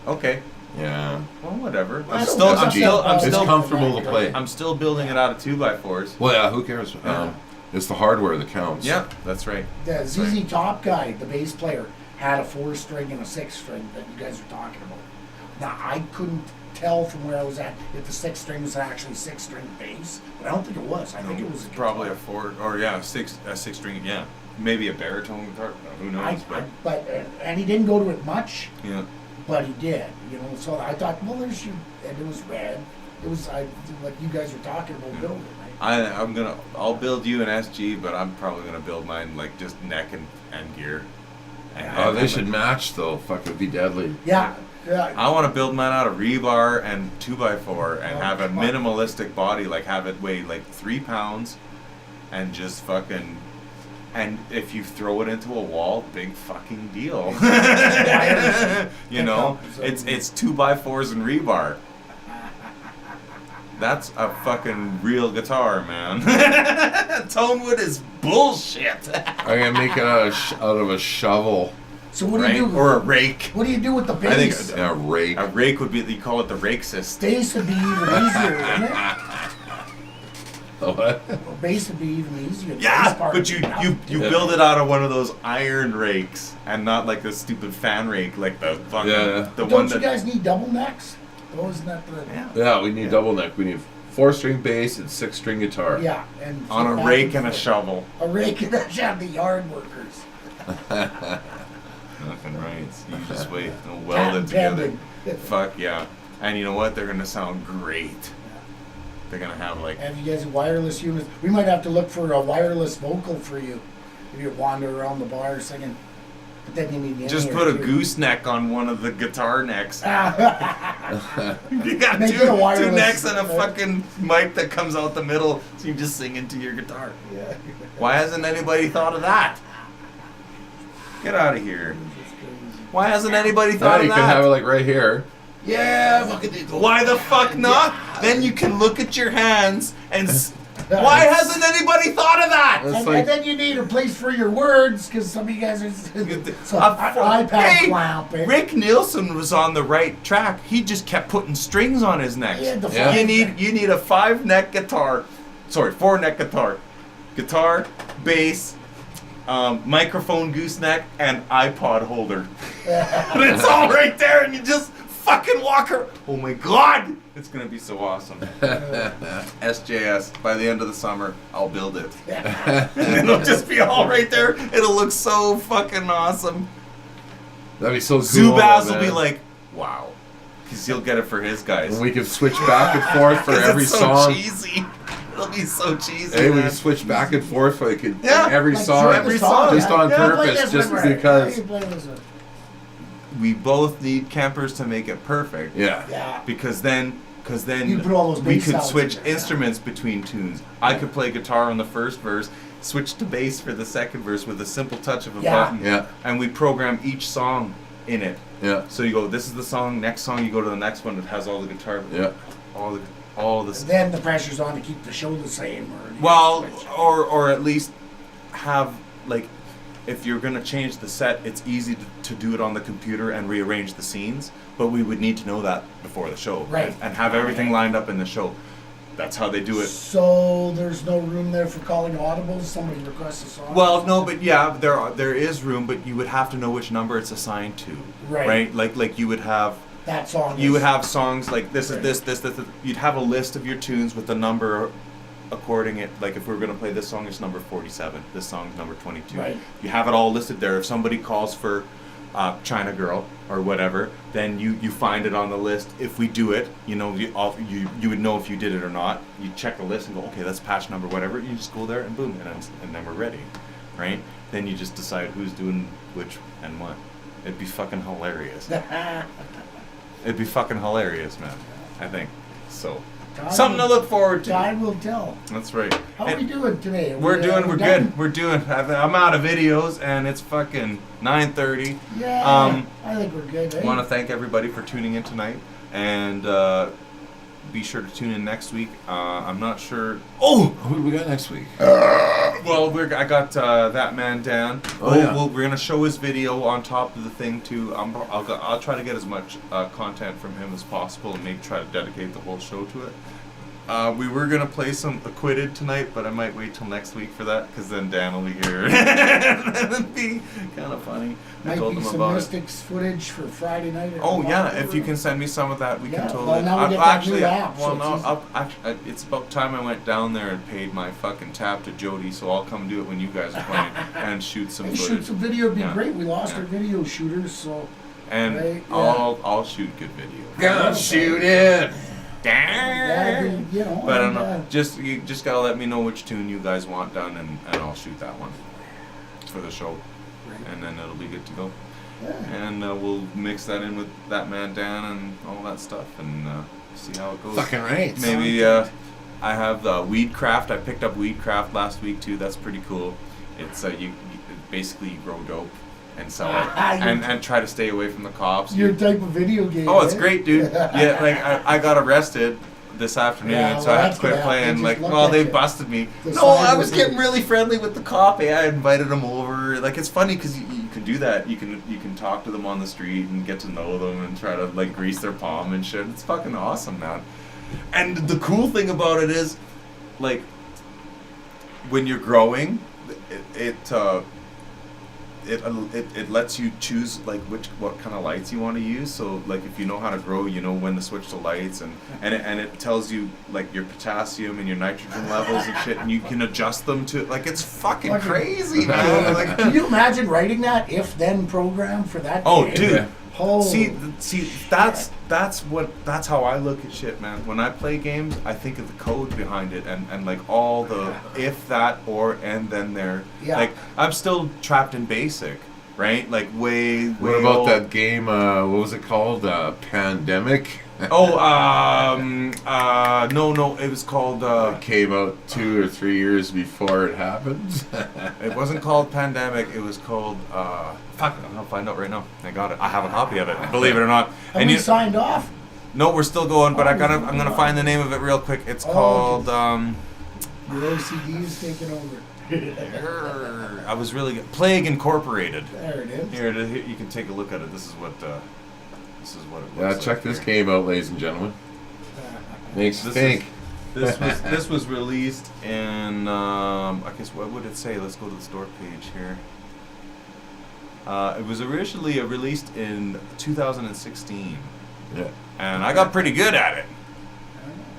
Okay. yeah. Well, whatever. I I'm don't still, know. I'm still, I'm It's still, comfortable to play. I'm still building it out of 2x4s. Well, yeah, who cares? Yeah. It's the hardware that counts. Yeah, that's right. The ZZ Top guy, the bass player, had a 4-string and a 6-string that you guys are talking about. Now, I couldn't tell from where I was at if the 6-string was actually 6-string bass, but I don't think it was. I think it was a Probably a guitar. 4 or yeah, a six string. Yeah, maybe a baritone guitar. Who knows? And he didn't go to it much, Yeah. but he did. You know, so I thought, well, there's your, and it was red. It was like you guys were talking about building, right? I'll build you an SG, but I'm probably gonna build mine like just neck and gear. Oh, they should match though. Fuck, it'd be deadly. Yeah, yeah. I want to build mine out of rebar and 2x4 and have a minimalistic body, like have it weigh like 3 pounds, and just fucking. And if you throw it into a wall, big fucking deal. You know, it's 2x4s and rebar. That's a fucking real guitar, man. Tonewood is bullshit. I'm gonna make it out of a shovel. So what do you do? Or a rake. What do you do with the I think bass? A rake. a rake would be, you call it the rakesist. Bass would be even easier, wouldn't it? What? Well, bass would be even easier. The Yeah, bass part but you build it out of one of those iron rakes and not like the stupid fan rake, like the fucking Yeah. the Don't one you that. guys need double necks? Oh, isn't that the Yeah. Yeah, we need double neck. We need 4-string bass and 6-string guitar. yeah? And On flip a back rake and a forth. shovel. A rake and a shovel. The yard workers. Nothing right. You just wait and weld it together. Fuck yeah. And you know what? They're gonna sound great. They're gonna have like. Have you guys wireless units? We might have to look for a wireless vocal for you if you wander around the bar singing. But then you need the Just in-ear put a too. gooseneck on one of the guitar necks. You got Make it a two wireless- necks and a fucking mic that comes out the middle, so you just sing into your guitar. Yeah. Why hasn't anybody thought of that? Get out of here. Why hasn't anybody Now thought you of can have it that? like right here. Yeah, fucking Why the fuck not? Then you can look at your hands and. Why hasn't anybody thought of that? That's And, like- and then you need a place for your words because some of you guys are so iPad Hey, clamping. Rick Nielsen was on the right track. He just kept putting strings on his necks. Yeah, the Yeah. five- You need a 4-neck guitar. Sorry, 4-neck guitar. Guitar, bass, microphone gooseneck, and iPod holder. And it's all right there, and you just fucking walk her. Oh my god! It's gonna be so awesome. SJS. By the end of the summer, I'll build it. It'll just be all right there. It'll look so fucking awesome. That'd be so cool. Zubaz will man. be like, wow. Because he'll get it for his guys. And we can switch back and forth for 'Cause every it's so song. cheesy. It'll be so cheesy. Hey, we man. can switch back and forth like in Yeah, every Like, song, join every the song, just on play purpose, this just one, right? because. Yeah, you play this one. We both need campers to make it perfect. Yeah. Yeah. Because then You put all those we bass could sounds switch in there, yeah. instruments between tunes. I could play guitar on the first verse, switch to bass for the second verse with a simple touch of a Yeah. button. Yeah. And we program each song in it. Yeah. So you go, this is the song, next song, you go to the next one that has all the guitar, Yeah. all the. Then the pressure's on to keep the show the same. Or Well, switch. or at least have, like, if you're gonna change the set, it's easy to do it on the computer and rearrange the scenes. But we would need to know that before the show, Right. And have everything lined up in the show. That's how they do it. So there's no room there for calling audibles. Somebody requests a song. Well, no, but yeah, there is room, but you would have to know which number it's assigned to, Right. Like you would have. that song. You is- would have songs like this is Right. this. You'd have a list of your tunes with the number according it. Like if we were gonna play this song, it's number 47. This song's number 22. Right. You have it all listed there. If somebody calls for China Girl or whatever, then you find it on the list. If we do it, you would know if you did it or not. You check the list and go, okay, that's patch number whatever. You just go there and boom, and then we're ready, right? Then you just decide who's doing which and what. It'd be fucking hilarious. It'd be fucking hilarious, man. I think so. Time Something to will- look forward to. Time will tell. That's right. How And are we doing today? we're done? good. We're doing. I'm out of videos, and it's fucking 9:30. Yeah, I think we're good. I want to thank everybody for tuning in tonight, and be sure to tune in next week. I'm not sure. Oh, Who do we got next week? well, I got that man Dan. Oh, yeah. We're gonna show his video on top of the thing too. I'll try to get as much content from him as possible, and maybe try to dedicate the whole show to it. We were gonna play some Acquitted tonight, but I might wait till next week for that, because then Dan will be here. It'd be kind of funny. I Might told be him some about it. Mystics footage for Friday night. or Oh yeah, tomorrow. if you can send me some of that, we Yeah, can totally. well, now we I've get that actually, new app, well, so no, it's it's about time I went down there and paid my fucking tab to Jody, so I'll come do it when you guys are playing and shoot some Hey, footage. shoot some video would be Yeah. great. We lost Yeah. our video shooters, so And Right, yeah. I'll shoot good video. Gonna shoot it. that'd be, you know. But I don't and, know. You just gotta let me know which tune you guys want done, and I'll shoot that one for the show, Right. and then it'll be good to go. yeah. And we'll mix that in with that man Dan and all that stuff, and see how it goes. Fucking right. Maybe I have Weedcraft. I picked up Weedcraft last week too. That's pretty cool. It's you basically grow dope and sell it, and try to stay away from the cops. Your type of video game. Oh, it's eh? great, dude. Yeah, like I got arrested this afternoon, Yeah, so well, I had that's to quit gonna happen. playing. They Like, just oh, look they at you. busted me. The No, I cyber was bully. getting really friendly with the cop. I invited him over. Like, it's funny because you can do that. You can talk to them on the street and get to know them and try to like grease their palm and shit. It's fucking awesome, man. And the cool thing about it is, like, when you're growing, it lets you choose like what kind of lights you want to use. So like if you know how to grow, you know when to switch to lights, and it tells you like your potassium and your nitrogen levels and shit, and you can adjust them to like it's fucking crazy, man. Like, Can you imagine writing that if-then program for that? oh, game? dude. Oh, See, that's how I look at shit, man. When I play games, I think of the code behind it and like all the if, that, or, and then there. Yeah. Like I'm still trapped in basic. right? Like way What about old. that game? What was it called? Pandemic. No, it was called. It came out 2 or 3 years before it happened. It wasn't called Pandemic. It was called. Fuck, I'll find out right now. I got it. I have a copy of it. Believe it or not. Have we signed off? No, we're still going, but I'm gonna find the name of it real quick. It's called. Your OCD is taking over. I was really good. Plague Incorporated. There it is. Here, you can take a look at it. This is what it looks Yeah, like. check this here. game out, ladies and gentlemen. Makes you This think. This was released in I guess what would it say? Let's go to the store page here. It was originally released in 2016. Yeah. And I got pretty good at it.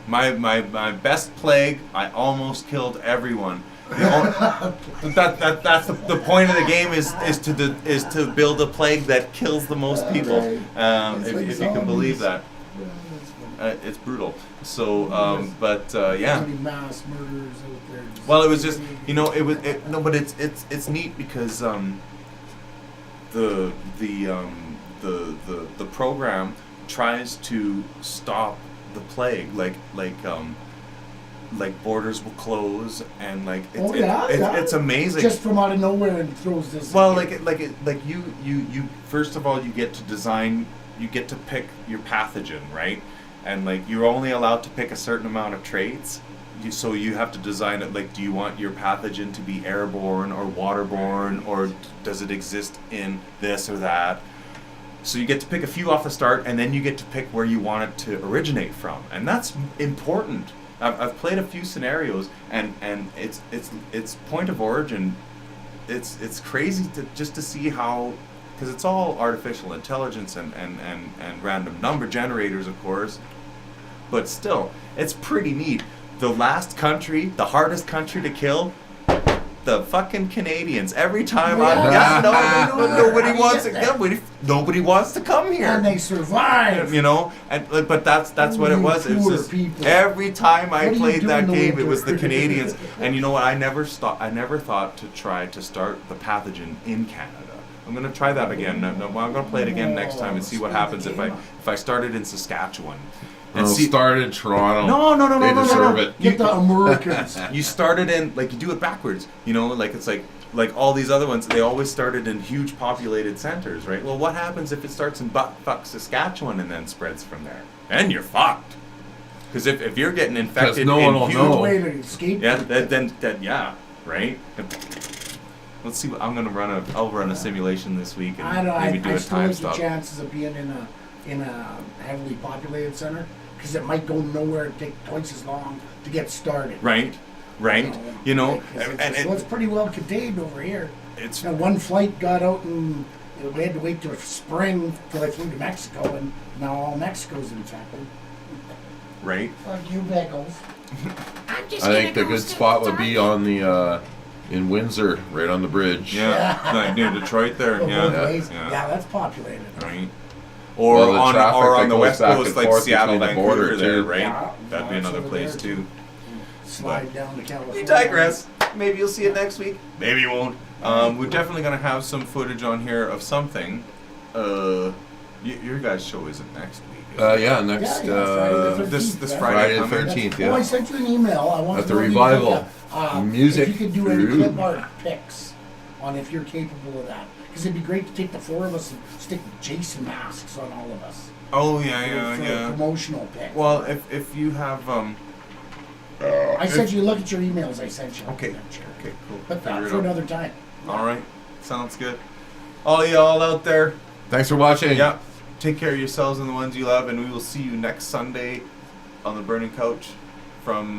My best plague, I almost killed everyone. That's the point of the game is to build a plague that kills the most people. If you can believe that. It's brutal. So, yeah. Mass murders out there. Well, it was just but it's neat because the program tries to stop the plague, like borders will close and it's amazing. Just from out of nowhere and throws this. Well, you first of all you get to design, you get to pick your pathogen, right? And you're only allowed to pick a certain amount of traits. So you have to design it do you want your pathogen to be airborne or waterborne, or does it exist in this or that? So you get to pick a few off the start, and then you get to pick where you want it to originate from, and that's important. I've played a few scenarios, and it's point of origin. It's crazy to see how, because it's all artificial intelligence and random number generators, of course, but still, it's pretty neat. The last country, the hardest country to kill, the fucking Canadians. Every time nobody wants to come here. And they survive. But that's what it was. It was just, every time I played that game, it was the Canadians. And you know what? I never thought to try to start the pathogen in Canada. I'm gonna try that again. I'm gonna play it again next time and see what happens if I started in Saskatchewan. And start in Toronto. No. They deserve it. Get the Americans. You started in you do it backwards. It's like all these other ones. They always started in huge populated centers, right? Well, what happens if it starts in buttfuck Saskatchewan and then spreads from there? Then you're fucked. Because if you're getting infected, no one will know. Way to escape. Yeah, then right. Let's see. I'll run a simulation this week and maybe do a time stop. I still like the chances of being in a heavily populated center, because it might go nowhere and take twice as long to get started. Right. It's pretty well contained over here. One flight got out and we had to wait till spring till they flew to Mexico, and now all Mexico's infected. Right. Fuck you, Beckles. I think the good spot would be on the in Windsor, right on the bridge. Yeah, near Detroit there. Yeah, that's populated. Right. Or on the west coast, like Seattle, Vancouver, there, right? Yeah, that'd be another place too. Slide down to California. We digress. Maybe you'll see it next week. Maybe you won't. We're definitely gonna have some footage on here of something. Your guys' show isn't next week. Next this Friday the 13th. Oh, I sent you an email. I want at to the know Revival Music. if you could do any clip art pics on if you're capable of that. Because it'd be great to take the four of us and stick Jason masks on all of us. Oh For a promotional pic. Well, if you have I sent you. Look at your emails. I sent you. Okay, cool. But that for another time. All right, sounds good. All y'all out there, thanks for watching. Yeah, take care of yourselves and the ones you love, and we will see you next Sunday on the Burning Couch from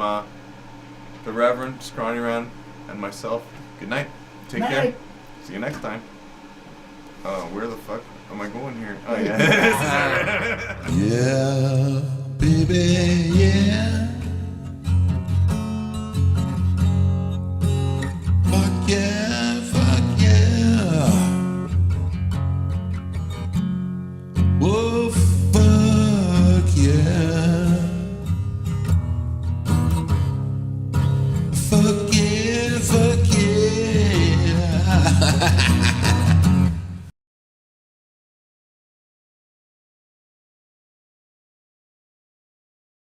the Rev and Skronnyman and myself. Good night. Take care. See you next time. Where the fuck am I going here? Oh yeah. Yeah.